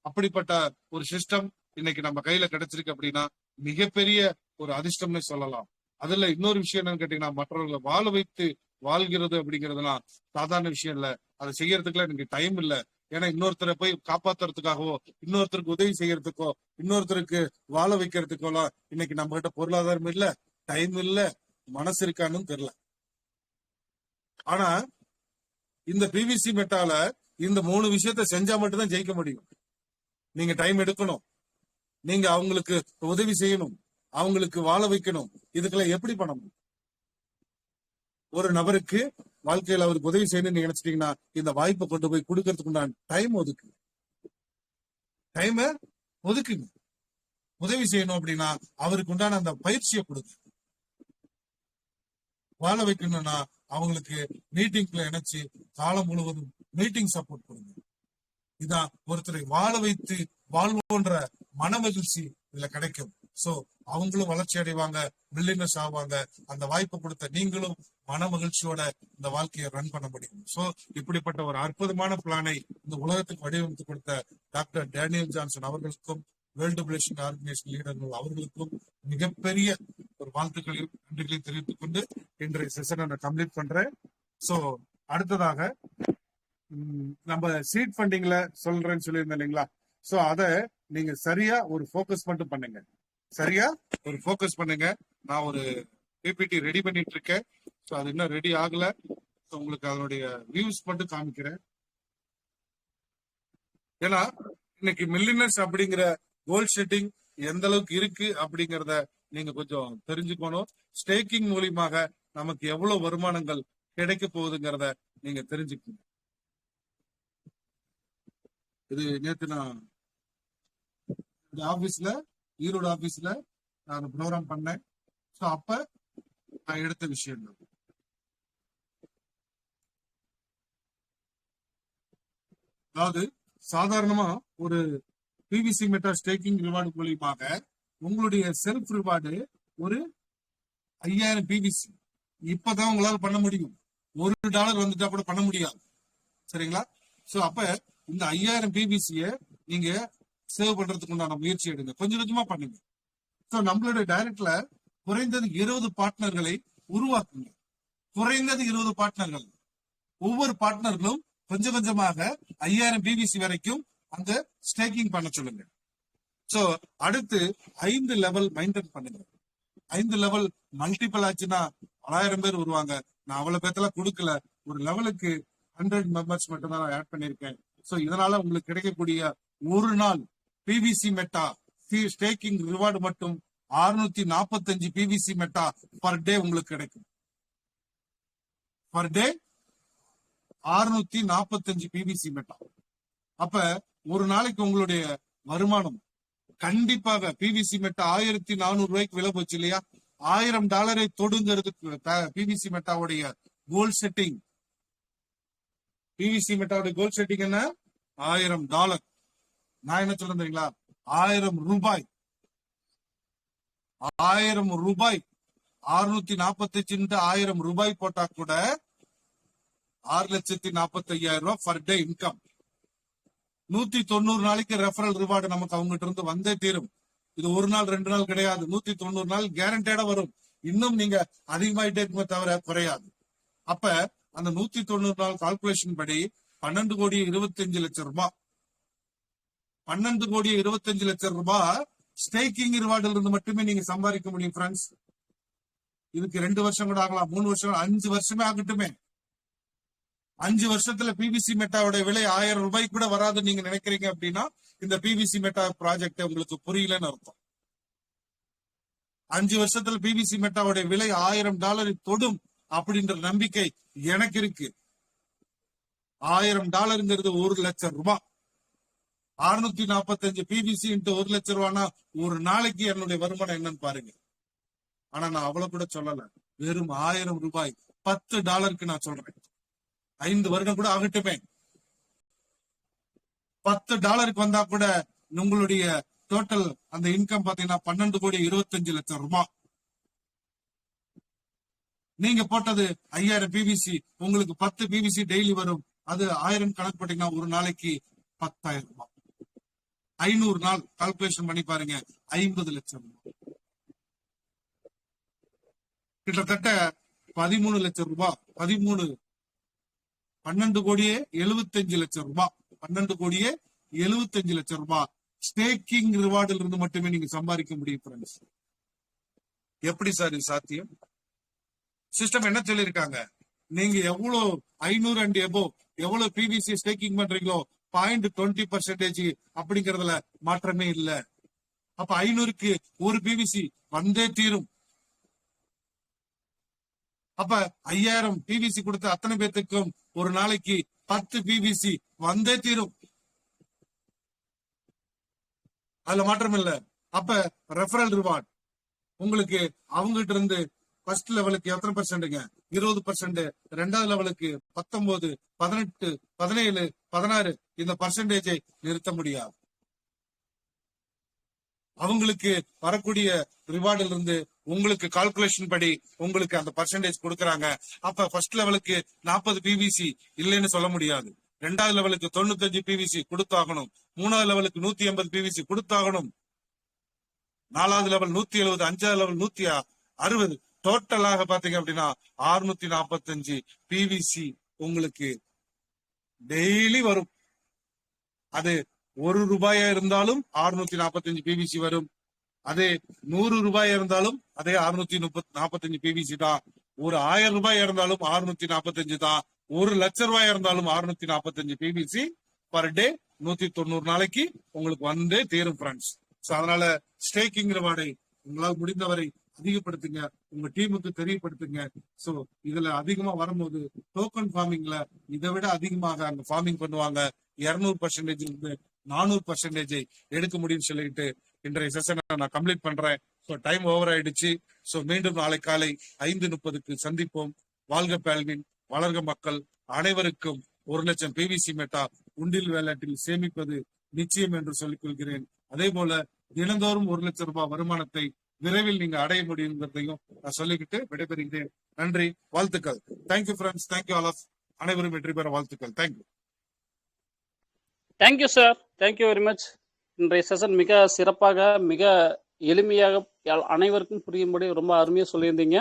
அப்படிப்பட்ட ஒரு சிஸ்டம் இன்னைக்கு நம்ம கையில கிடைச்சிருக்கு அப்படின்னா மிகப்பெரிய ஒரு அதிர்ஷ்டம்னு சொல்லலாம். அதுல இன்னொரு விஷயம் என்னன்னு கேட்டீங்கன்னா, மற்றவர்களை வாழ வைத்து வாழ்கிறது அப்படிங்கிறதுலாம் சாதாரண விஷயம் இல்ல. அதை செய்யறதுக்குலாம் எனக்கு டைம் இல்ல. ஏன்னா இன்னொருத்தரை போய் காப்பாத்துறதுக்காகவோ, இன்னொருத்தருக்கு உதவி செய்யறதுக்கோ, இன்னொருத்தருக்கு வாழ வைக்கிறதுக்கோலாம் இன்னைக்கு நம்ம கிட்ட பொருளாதாரம் இல்ல, டைம் இல்ல, மனசு இருக்கான்னு தெரியல. ஆனா இந்த பிவிசி மெட்டால இந்த 3 விஷயத்த செஞ்சா மட்டும்தான் ஜெயிக்க முடியும். நீங்க டைம் எடுக்கணும், நீங்க அவங்களுக்கு உதவி செய்யணும், அவங்களுக்கு வாழ வைக்கணும். இதுக்கெல்லாம் எப்படி பண்ணணும்? ஒரு நபருக்கு வாழ்க்கையில அவருக்கு உதவி செய்யணும்னு நினைச்சிட்டீங்கன்னா இந்த வாய்ப்பை கொண்டு போய் கொடுக்கறதுக்கு உண்டான டைம் ஒதுக்கு. டைம் ஒதுக்குங்க. உதவி செய்யணும் அப்படின்னா அவருக்கு உண்டான அந்த பயிற்சியை கொடுங்க. வாழ வைக்கணும்னா அவங்களுக்கு மீட்டிங்ல இணைச்சு காலம் முழுவதும் மீட்டிங் சப்போர்ட் கொடுங்க. இதான் ஒருத்தரை வாழ வைத்து வாழ்வோன்ற மன மகிழ்ச்சி இதுல கிடைக்கும். சோ அவங்களும் வளர்ச்சி அடைவாங்க, மில்லியனர்ஸ் ஆவாங்க. அந்த வாய்ப்பு கொடுத்த நீங்களும் மன மகிழ்ச்சியோட இந்த வாழ்க்கையை ரன் பண்ண முடியும். சோ இப்படிப்பட்ட ஒரு அற்புதமான பிளானை இந்த உலகத்துக்கு வடிவமைத்து கொடுத்த டாக்டர் டேனியல் ஜான்சன் அவர்களுக்கும், வேர்ல்டு பாப்புலேஷன் ஆர்கனைசேஷன் லீடர்கள் அவர்களுக்கும் மிகப்பெரிய ஒரு வாழ்த்துக்களையும் நன்றிகளையும் தெரிவித்துக் கொண்டு இன்றைய செஷனை நான் கம்ப்ளீட் பண்றேன். சோ அடுத்ததாக நம்ம சீட் ஃபண்டிங்ல சொல்றேன்னு சொல்லியிருந்தேன் இல்லைங்களா? சோ அத நீங்க சரியா ஒரு போக்கஸ் மட்டும் பண்ணுங்க. சரியா ஒரு போக்கஸ் பண்ணுங்க. நான் ஒரு பிபிடி ரெடி பண்ணிட்டு இருக்கேன். சோ அது இன்னும் ரெடி ஆகல. உங்களுக்கு அதனுடைய வியூஸ் மட்டும் காமிக்கிறேன். ஏன்னா இன்னைக்கு மில்லியனர்ஸ் அப்படிங்கிற கோல் செட்டிங் எந்த அளவுக்கு இருக்கு அப்படிங்கறத நீங்க கொஞ்சம் தெரிஞ்சுக்கணும். ஸ்டேக்கிங் மூலியமாக நமக்கு எவ்வளவு வருமானங்கள் கிடைக்க போகுதுங்கிறத நீங்க தெரிஞ்சுக்கணும். இது நேத்து நான் ஆபீஸ்ல, ஈரோடு ஆபீஸ்ல நான் ப்ரோக்ராம் பண்ணேன். சோ அப்ப நான் எடுத்த விஷயம். அதாவது சாதாரணமா ஒரு பிவிசி மெட்டா ஸ்டேக்கிங் ரிவார்டு மூலியமாக உங்களுடைய செல்ஃப் ரிவார்டு ஒரு 5000 பிவிசி இப்பதான் உங்களால பண்ண முடியும். $1 வந்துட்டா கூட பண்ண முடியாது. சரிங்களா? சோ அப்ப இந்த 5000 பிபிசிய நீங்க சேவ் பண்றதுக்கு உண்டான முயற்சி எடுங்க, கொஞ்சம் கொஞ்சமா பண்ணுங்க. சோ நம்மளோட டைரக்ட்ல குறைந்தது 20 பார்ட்னர்களை உருவாக்குங்க. குறைந்தது 20 பார்ட்னர்கள். ஒவ்வொரு பார்ட்னர்களும் கொஞ்சம் கொஞ்சமாக 5000 பிபிசி வரைக்கும் அந்த ஸ்டேக்கிங் பண்ண சொல்லுங்க. சோ அடுத்து 5 லெவல் மெயின்டைன் பண்ணுங்க. 5 லெவல் மல்டிபிள் ஆச்சுன்னா 1000 பேர் வருவாங்க. நான் அவ்வளவு பேர்த்தெல்லாம் கொடுக்கல, ஒரு லெவலுக்கு 100 மெம்பர்ஸ் மட்டும் தான் ஆட் பண்ணிருக்கேன். சோ இதனால உங்களுக்கு கிடைக்கக்கூடிய ஒரு நாள் பிவிசி மெட்டா ஸ்டேக்கிங் ரிவார்டு மட்டும் 645 பிவிசி மெட்டா பர் டே உங்களுக்கு கிடைக்கும். Per day 645 PVC meta. அப்ப ஒரு நாளைக்கு உங்களுடைய வருமானம் கண்டிப்பாக பிவிசி மெட்டா 1400 ரூபாய்க்கு விலை போச்சு இல்லையா, $1000 தொடுங்கிறதுக்கு பிவிசி மெட்டாவுடைய கோல் செட்டிங். பிவிசி மெட்டாவுடைய கோல் செட்டிங் என்ன? $1000. நான் என்ன சொல்றேன் தெரியுங்களா, 1000 ரூபாய் 1000 ரூபாய் 645 1000 ரூபாய் போட்டா கூட 6,45,000 ரூபாய் பர் டே இன்கம். 190 நாளைக்கு ரெஃபரல் ரிவார்டு நமக்கு அவங்ககிட்ட இருந்து வந்தே தீரும். இது ஒரு நாள் 2 நாள் கிடையாது, 190 நாள் கேரண்டேடா வரும். இன்னும் நீங்க அதிகமாயிட்டே இருக்குமே தவிர குறையாது. அப்ப அந்த 190 நாள் கால்குலேஷன் படி 12,25,00,000 ரூபாய் 12,25,00,000 ரூபாய் ஸ்டேக்கிங் ரிவார்டுல இருந்து மட்டுமே நீங்க சம்பாதிக்க முடியும் ஃப்ரெண்ட்ஸ். இதுக்கு 2 வருஷம் கூட ஆகலாம், 3 வருஷம், 5 வருஷமே ஆகட்டுமே. 5 வருஷத்துல பிவிசி மெட்டாவோட விலை 1000 ரூபாய் கூட வராதுன்னு நீங்க நினைக்கிறீங்க அப்படின்னா இந்த பிவிசி மெட்டா ப்ராஜெக்ட் உங்களுக்கு புரியலன்னு அர்த்தம். 5 வருஷத்துல பிவிசி மெட்டாவோட விலை $1000 தொடும் அப்படின்ற நம்பிக்கை எனக்கு இருக்கு. $1000 1,00,000 ரூபாய். 645 பிவிசி இன்ட்டு 1,00,000 ரூபானா ஒரு நாளைக்கு என்னுடைய வருமானம் என்னன்னு பாருங்க. ஆனா நான் அவ்வளவு கூட சொல்லல, வெறும் $1000 ரூபாய் $10 நான் சொல்றேன். 5 வருடம் கூட ஆகட்டுமே. $10 வந்தா கூட உங்களுடைய டோட்டல் அந்த இன்கம் பாத்தீங்கன்னா 12,25,00,000 ரூபாய். நீங்க போட்டது 5000 பிவிசி, உங்களுக்கு 10 பிவிசி டெய்லி வரும். அது 1000 கணக்கு போட்டீங்கன்னா ஒரு நாளைக்கு 10,000 ரூபாய். 500 நாள் கால்குலேஷன் பண்ணி பாருங்க, 50 லட்சம் ரூபாய். கிட்டத்தட்ட 13 லட்சம் ரூபாய். 12,75,00,000 ரூபாய். 12,75,00,000 ரூபாய் ஸ்டேக்கிங் ரிவார்டில் இருந்து மட்டுமே நீங்க சம்பாதிக்க முடியும் ஃப்ரெண்ட்ஸ். எப்படி சார் இது சாத்தியம்? சிஸ்டம் என்ன சொல்லிருக்காங்க, நீங்க எவ்வளவு 500 அண்ட் எபோவ் எவ்வளவு பிவிசி ஸ்டேக்கிங் பண்றீங்களோ 0.20% அப்படிங்கறதுல மாற்றமே இல்ல. அப்ப 500க்கு ஒரு பிவிசி வந்தே தீரும். அப்ப 5000 பிவிசி கொடுத்த அத்தனை பேத்துக்கும் ஒரு நாளைக்கு 10 பிவிசி வந்தே தீரும். அதுல மாற்றம் இல்ல. அப்ப ரெஃபரல் ரிவார்ட் உங்களுக்கு அவங்ககிட்ட இருந்து ஃபர்ஸ்ட் லெவலுக்கு எத்தனை பர்சன்ட்ங்க? 20%. 2வது லெவலுக்கு 19, 18, 17, 16 இந்த பர்சன்டேஜை நிறுத்த முடியாது. அவங்களுக்கு வரக்கூடிய ரிவார்டில் இருந்து உங்களுக்கு கால்குலேஷன் படி உங்களுக்கு அந்த பர்சன்டேஜ் கொடுக்கறாங்க. அப்ப ஃபர்ஸ்ட் லெவலுக்கு 40 பிவிசி இல்லைன்னு சொல்ல முடியாது. 2வது லெவலுக்கு 95 பிவிசி கொடுத்தாகணும். 3வது லெவலுக்கு 180 பிவிசி கொடுத்தாகணும். 4வது லெவல் 170, 5வது லெவல் 160. டோட்டலாக பாத்தீங்க அப்படின்னா 645 பிவிசி உங்களுக்கு டெய்லி வரும். அது ₹1 இருந்தாலும் 645 பிவிசி வரும். அதே ₹100 இருந்தாலும் அதே 645 பிவிசி தான். ஒரு ₹1000 இருந்தாலும் 645 தான். ₹1,00,000 இருந்தாலும் 645 பிவிசி பர் டே 190 நாளைக்கு உங்களுக்கு வந்தே தீரும் ஃப்ரெண்ட்ஸ். அதனால ஸ்டேக்கிங் ரிவார்டை உங்களால் முடிந்தவரை அதிகப்படுத்துங்க, உங்க டீமுக்கு தெரியப்படுத்துங்க. சோ இதுல அதிகமா வரும்போது டோக்கன் ஃபார்மிங்ல இதை விட அதிகமாக அங்க ஃபார்மிங் பண்ணுவாங்க. 200% இருந்து 400% எடுக்க முடியும்னு சொல்லிட்டு இன்றைய செஷனை நான் கம்ப்ளீட் பண்றேன். சோ டைம் ஓவர் ஆயிடுச்சு. சோ மீண்டும் நாளை காலை 5:30க்கு சந்திப்போம். வாழ்க பேல்வின், வளர்க மக்கள். அனைவருக்கும் 1,00,000 பிவிசி மெட்டா உண்டில் வேலட்டில் சேமிப்பது நிச்சயம் என்று சொல்லிக் கொள்கிறேன். அதே போல தினந்தோறும் ₹1,00,000 வருமானத்தை விரைவில் நீங்க அடைய முடியுங்கிறதையும் நான் சொல்லிக்கிட்டு விடைபெறுகிறேன். நன்றி, வாழ்த்துக்கள். Thank you friends, thank you all of. அனைவரும் வெற்றி பெற வாழ்த்துக்கள். Thank you. Thank you sir, thank you very much. இன்றைய செஷன் மிக சிறப்பாக, மிக எளிமையாக அனைவருக்கும் புரியும்படி ரொம்ப அருமையாக சொல்லியிருந்தீங்க.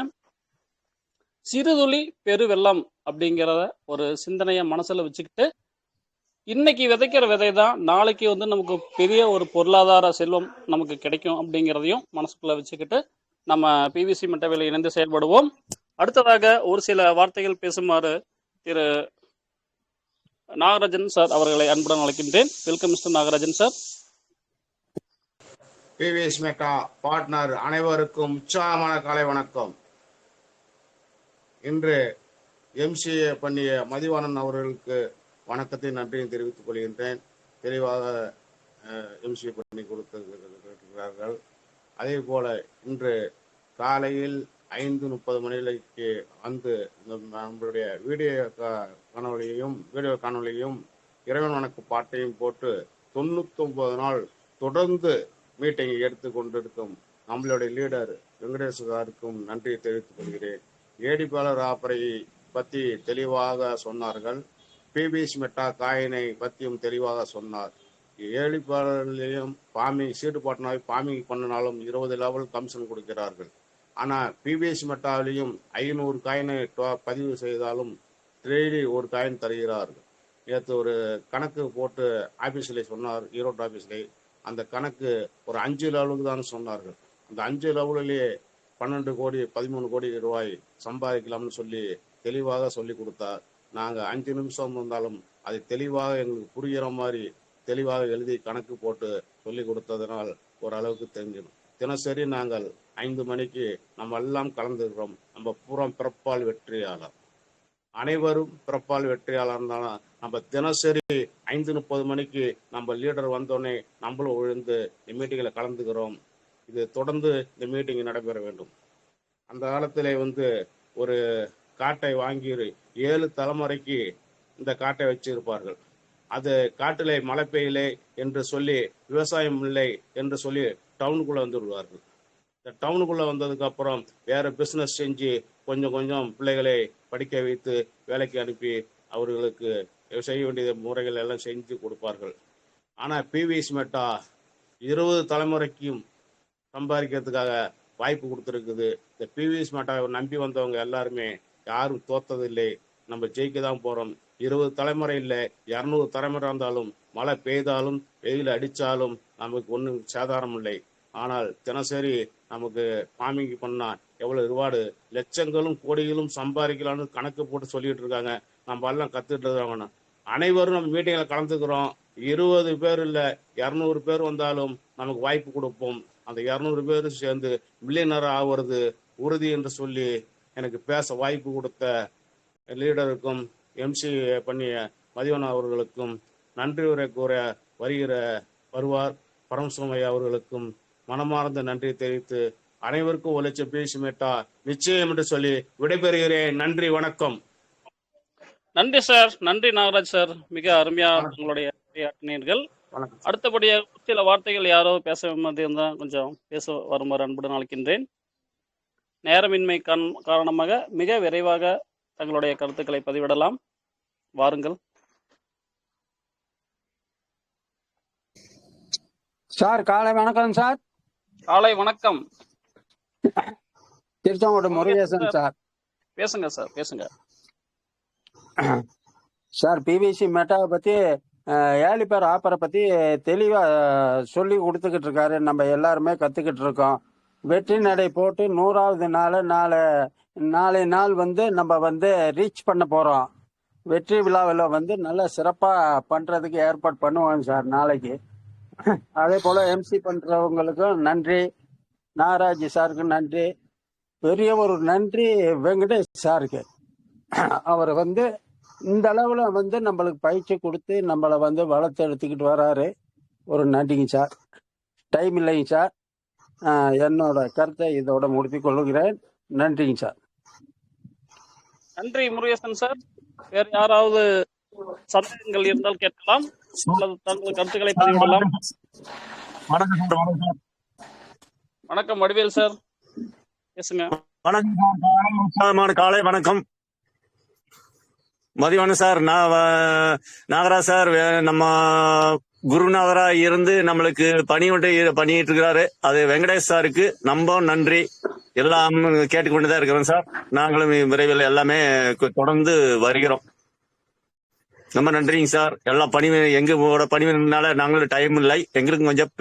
சிறுதுளி பெருவெள்ளம் அப்படிங்கிறத ஒரு சிந்தனையை மனசில் வச்சுக்கிட்டு இன்னைக்கு விதைக்கிற விதை தான் நாளைக்கு நமக்கு பெரிய ஒரு பொருளாதார செல்வம் நமக்கு கிடைக்கும் அப்படிங்கிறதையும் மனசுக்குள்ள வச்சுக்கிட்டு நம்ம பிவிசி மெட்டாவில் இணைந்து செயல்படுவோம். அடுத்ததாக ஒரு சில வார்த்தைகள் பேசுமாறு திரு நாகராஜன் சார் அவர்களை அன்புடன் அழைக்கின்றேன். Welcome mister Nagarajan sir. PVS meta partner அனைவருக்கும் உற்சாகமான காலை வணக்கம். இன்று எம்சிஏ பண்ணிய மதிவாணன் அவர்களுக்கு வணக்கத்தை நன்றியும் தெரிவித்துக் கொள்கின்றேன். தெளிவாக எம்சிஏ பண்ணி கொடுத்திருக்கிறார்கள். அதே போல இன்று காலையில் 5:30 மணிக்கு வந்து நம்மளுடைய வீடியோ காணொலியையும் இறைவன் வணக்க பாட்டையும் போட்டு 99 நாள் தொடர்ந்து மீட்டிங் எடுத்து கொண்டிருக்கும் நம்மளுடைய லீடர் வெங்கடேஷ் சாருக்கும் நன்றியை தெரிவித்துக் கொள்கிறேன். ஏடிபாளர் ஆப்பரை பற்றி தெளிவாக சொன்னார்கள். பிபிஎஸ் மெட்டா காயினை பற்றியும் தெளிவாக சொன்னார். ஏடிபாளர்லையும் சீட்டு பாட்டினாவை பாமிங் பண்ணினாலும் 20 லெவல் கமிஷன் கொடுக்கிறார்கள். ஆனால் பிபிஎஸ் மெட்டாவிலையும் 500 காயினை பதிவு செய்தாலும் டெய்லி ஒரு காயின் தருகிறார்கள். நேற்று ஒரு கணக்கு போட்டு ஆஃபீஸில் சொன்னார், ஈரோடு ஆஃபீஸில். அந்த கணக்கு ஒரு 5 லெவலுக்கு தான் சொன்னார்கள். அந்த 5 லெவலிலேயே 12 கோடி 13 கோடி ரூபாய் சம்பாதிக்கலாம்னு சொல்லி தெளிவாக சொல்லி கொடுத்தார். நாங்கள் 5 நிமிஷம் இருந்தாலும் அதை தெளிவாக எங்களுக்கு புரிகிற மாதிரி தெளிவாக எழுதி கணக்கு போட்டு சொல்லி கொடுத்ததனால் ஓரளவுக்கு தெரிஞ்சிடும். தினசரி நாங்கள் 5 மணிக்கு நம்ம எல்லாம் கலந்துக்கிறோம். நம்ம பூரா பிறப்பால் வெற்றியாளர், அனைவரும் பிறப்பால் வெற்றியாளர் இருந்தாலும் நம்ம தினசரி 5:30 மணிக்கு நம்ம லீடர் வந்தோடனே நம்மளும் விழுந்து இந்த மீட்டிங்கில் கலந்துக்கிறோம். இது தொடர்ந்து இந்த மீட்டிங் நடைபெற வேண்டும். அந்த காலத்தில் ஒரு காட்டை வாங்கி 7 தலைமுறைக்கு இந்த காட்டை வச்சிருப்பார்கள். அது காட்டிலே மழை பெய்யலை என்று சொல்லி, விவசாயம் இல்லை என்று சொல்லி டவுனுக்குள்ளே வந்து விடுவார்கள். இந்த டவுனுக்குள்ளே வந்ததுக்கு அப்புறம் வேற பிஸ்னஸ் செஞ்சு கொஞ்சம் கொஞ்சம் பிள்ளைகளை படிக்க வைத்து வேலைக்கு அனுப்பி அவர்களுக்கு செய்ய வேண்டிய முறைகள் எல்லாம் செஞ்சு கொடுப்பார்கள். ஆனால் பிவிஎஸ் மெட்டா 20 தலைமுறைக்கும் சம்பாதிக்கிறதுக்காக வாய்ப்பு கொடுத்துருக்குது. இந்த பிவிஎஸ் மெட்டாவை நம்பி வந்தவங்க எல்லாருமே யாரும் தோத்ததில்லை. நம்ம ஜெயிக்க தான் போகிறோம். 20 தலைமுறை இல்லை, 200 தலைமுறை இருந்தாலும் மழை பெய்தாலும் வெயில் அடித்தாலும் நமக்கு ஒன்றும் சேதாரம் இல்லை. ஆனால் தினசரி நமக்கு ஃபார்மிங் பண்ணால் எவ்வளோ ரிவார்டு, லட்சங்களும் கோடிகளும் சம்பாதிக்கலான்னு கணக்கு போட்டு சொல்லிட்டு இருக்காங்க. நம்ம எல்லாம் கற்றுட்டு இருக்காங்க. அனைவரும் நம்ம மீட்டிங்கில் கலந்துக்கிறோம். 20 பேர் இல்லை, 200 பேர் வந்தாலும் நமக்கு வாய்ப்பு கொடுப்போம். அந்த 200 பேர் சேர்ந்து மில்லியனர் ஆகிறது உறுதி என்று சொல்லி எனக்கு பேச வாய்ப்பு கொடுத்த லீடருக்கும் எம்சி பண்ணிய மதிவன் அவர்களுக்கும் நன்றி உரை கூற வருவார் பரமசுமையா அவர்களுக்கும் மனமார்ந்த நன்றி தெரிவித்து அனைவருக்கும் 1 லட்சம் பிவிஎஸ் மெட்டா நிச்சயம் என்று சொல்லி விடைபெறுகிறேன். நன்றி, வணக்கம். நன்றி சார், நன்றி நாகராஜ் சார், மிக அருமையா உங்களுடைய ஆற்றினீர்கள். அடுத்தபடியாக சில வார்த்தைகள் யாரோ பேச இருந்தால் கொஞ்சம் பேச வருமாறு அன்புடன் அழைக்கின்றேன். நேரமின்மை காரணமாக மிக விரைவாக தங்களுடைய கருத்துக்களை பதிவிடலாம். வாருங்கள் சார். காலை வணக்கம் சார். காலை வணக்கம். திருச்செங்கோடு முருகேசன் சார். பேசுங்க சார், பேசுங்க சார். பிவிசி மெட்டாவை பத்தி ஏலிபேர் ஆப்பரை பத்தி தெளிவா சொல்லி கொடுத்துக்கிட்டு இருக்காரு. நம்ம எல்லாருமே கத்துக்கிட்டு இருக்கோம். வெற்றி நடை போட்டு 100வது நாளை நாள் நம்ம ரீச் பண்ண போறோம். வெற்றி விழாவில் நல்லா சிறப்பா பண்றதுக்கு ஏற்பாடு பண்ணுவோம் சார் நாளைக்கு. அதே போல எம்சி பண்றவங்களுக்கும் நன்றி, நாகராஜ் சாருக்கு நன்றி, பெரிய ஒரு நன்றி வெங்கடேஷ் சாருக்கு. அவர் இந்த அளவுல நம்மளுக்கு பயிற்சி கொடுத்து நம்மளை வளர்த்து எடுத்துக்கிட்டு வராரு. ஒரு நன்றிங்க சார். டைம் இல்லைங்க சார். என்னோட கருத்தை இதோட முடித்துக் கொள்கிறேன். நன்றிங்க சார். நன்றி முருகேசன் சார். வேற யாராவது சந்தேகங்கள் இருந்தால் கேட்கலாம், தங்கள் கருத்துக்களை பதிவிடலாம். வணக்கம் வடிவேல் சார், பேசுங்க. வணக்கம், காலை வணக்கம். மதிவானம் சார், நாகராஜ் சார் நம்ம குருநாதரா இருந்து நம்மளுக்கு பண்ணிட்டு இருக்கிறாரு. அது வெங்கடேஷ் சாருக்கு ரொம்ப நன்றி. எல்லாம் கேட்டுக்கொண்டுதான் இருக்கிறோம் சார். நாங்களும் விரைவில் எல்லாமே தொடர்ந்து வருகிறோம். ரொம்ப நன்றிங்க சார். எல்லாம் எங்களோட பணிவினால நாங்களும் டைம் இல்லை, எங்களுக்கு கொஞ்சம்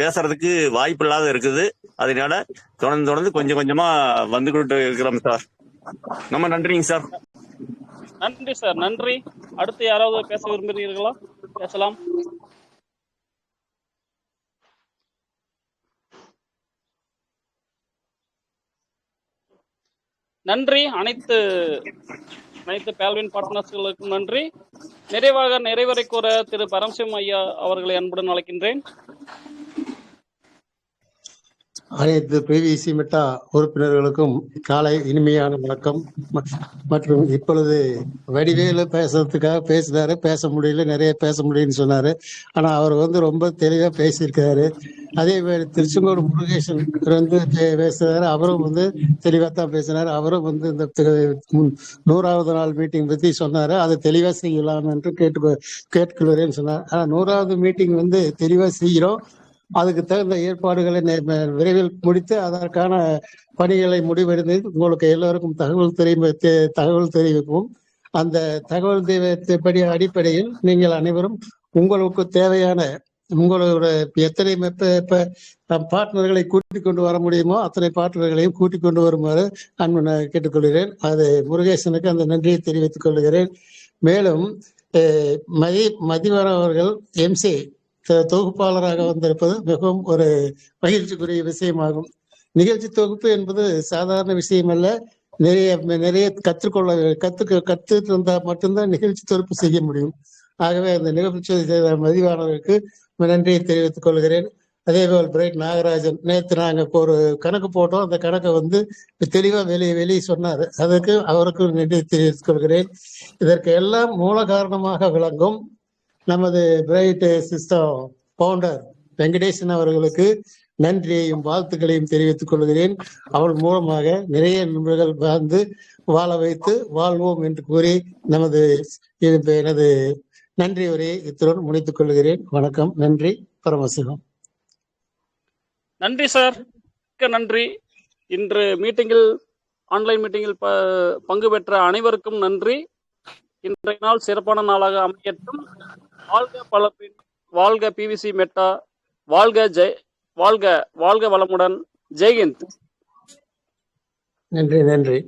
பேசுறதுக்கு வாய்ப்பு இல்லாத இருக்குது. அதனால தொடர்ந்து கொஞ்சம் கொஞ்சமா வந்துகிட்டு இருக்கிறோம் சார். ரொம்ப நன்றிங்க சார். நன்றி சார், நன்றி. அடுத்து யாராவது பேச விரும்புகிறீர்களா? பேசலாம். நன்றி. அனைத்து பேல்வின் பார்ட்னர்ஸ்களுக்கும் நன்றி. நிறைவரை கூற திரு பரமசிவம் ஐயா அவர்களை அன்புடன் அழைக்கின்றேன். அனைத்து பிவிசி மெட்டா உறுப்பினர்களுக்கும் காலை இனிமையான வணக்கம். மற்றும் இப்பொழுது வடிவேலு பேசுறதுக்காக பேசினாரு, பேச முடியல, நிறைய பேச முடியும்னு சொன்னாரு. ஆனா அவர் ரொம்ப தெளிவா பேசியிருக்காரு. அதே மாதிரி திருச்செங்கோடு முருகேசன் பேசுறாரு, அவரும் தெளிவா தான் பேசினாரு. அவரும் இந்த 100வது நாள் மீட்டிங் பத்தி சொன்னாரு. அதை தெளிவா செய்யலாம் என்று கேட்டுக்கொள்கிறேன்னு சொன்னார். ஆனா 100வது மீட்டிங் தெளிவா செய்கிறோம். அதுக்கு தகுந்த ஏற்பாடுகளை விரைவில் முடித்து அதற்கான பணிகளை முடிவடைந்து உங்களுக்கு எல்லோருக்கும் தகவல் தெரிவிப்போம். அந்த தகவல் அடிப்படையில் நீங்கள் அனைவரும் உங்களுக்கு தேவையான உங்களோட எத்தனை பார்ட்னர்களை கூட்டிக் கொண்டு வர முடியுமோ அத்தனை பார்ட்னர்களையும் கூட்டிக் கொண்டு வருமாறு நான் கேட்டுக்கொள்கிறேன். அது முருகேசனுக்கு அந்த நன்றியை தெரிவித்துக் கொள்கிறேன். மேலும் மதிவான அவர்கள் MC தொகுப்பாளராக வந்திருப்பது மிகவும் ஒரு மகிழ்ச்சிக்குரிய விஷயமாகும். நிகழ்ச்சி தொகுப்பு என்பது சாதாரண விஷயம் அல்ல. நிறைய கத்துட்டு இருந்தா மட்டும்தான் நிகழ்ச்சி தொகுப்பு செய்ய முடியும். ஆகவே அந்த நிகழ்ச்சி செய்த மதிவானவர்களுக்கு நன்றியை தெரிவித்துக் கொள்கிறேன். அதேபோல் பிரைட் நாகராஜன், நேற்று நாங்க ஒரு கணக்கு போட்டோம். அந்த கணக்கை தெளிவா வெளியே சொன்னாரு. அதுக்கு அவருக்கு நன்றி தெரிவித்துக் கொள்கிறேன். இதற்கு எல்லாம் மூல காரணமாக விளங்கும் நமது பிரைட் சிஸ்டம் பவுண்டர் வெங்கடேசன் அவர்களுக்கு நன்றியையும் வாழ்த்துக்களையும் தெரிவித்துக் கொள்கிறேன். அவள் மூலமாக நிறைய நண்பர்கள் வாழ வைத்து வாழ்வோம் என்று கூறி எனது நன்றி உரையை இத்துடன் முடித்துக் கொள்கிறேன். வணக்கம். நன்றி. பரமசிவம். நன்றி சார், நன்றி. இன்று ஆன்லைன் மீட்டிங்கில் பங்கு பெற்ற அனைவருக்கும் நன்றி. இன்றைய நாள் சிறப்பான நாளாக அமையட்டும். வாழ்க பலப்பின், வாழ்க பிவிசி மெட்டா, வாழ்க வளமுடன். ஜெய்ஹிந்த். நன்றி.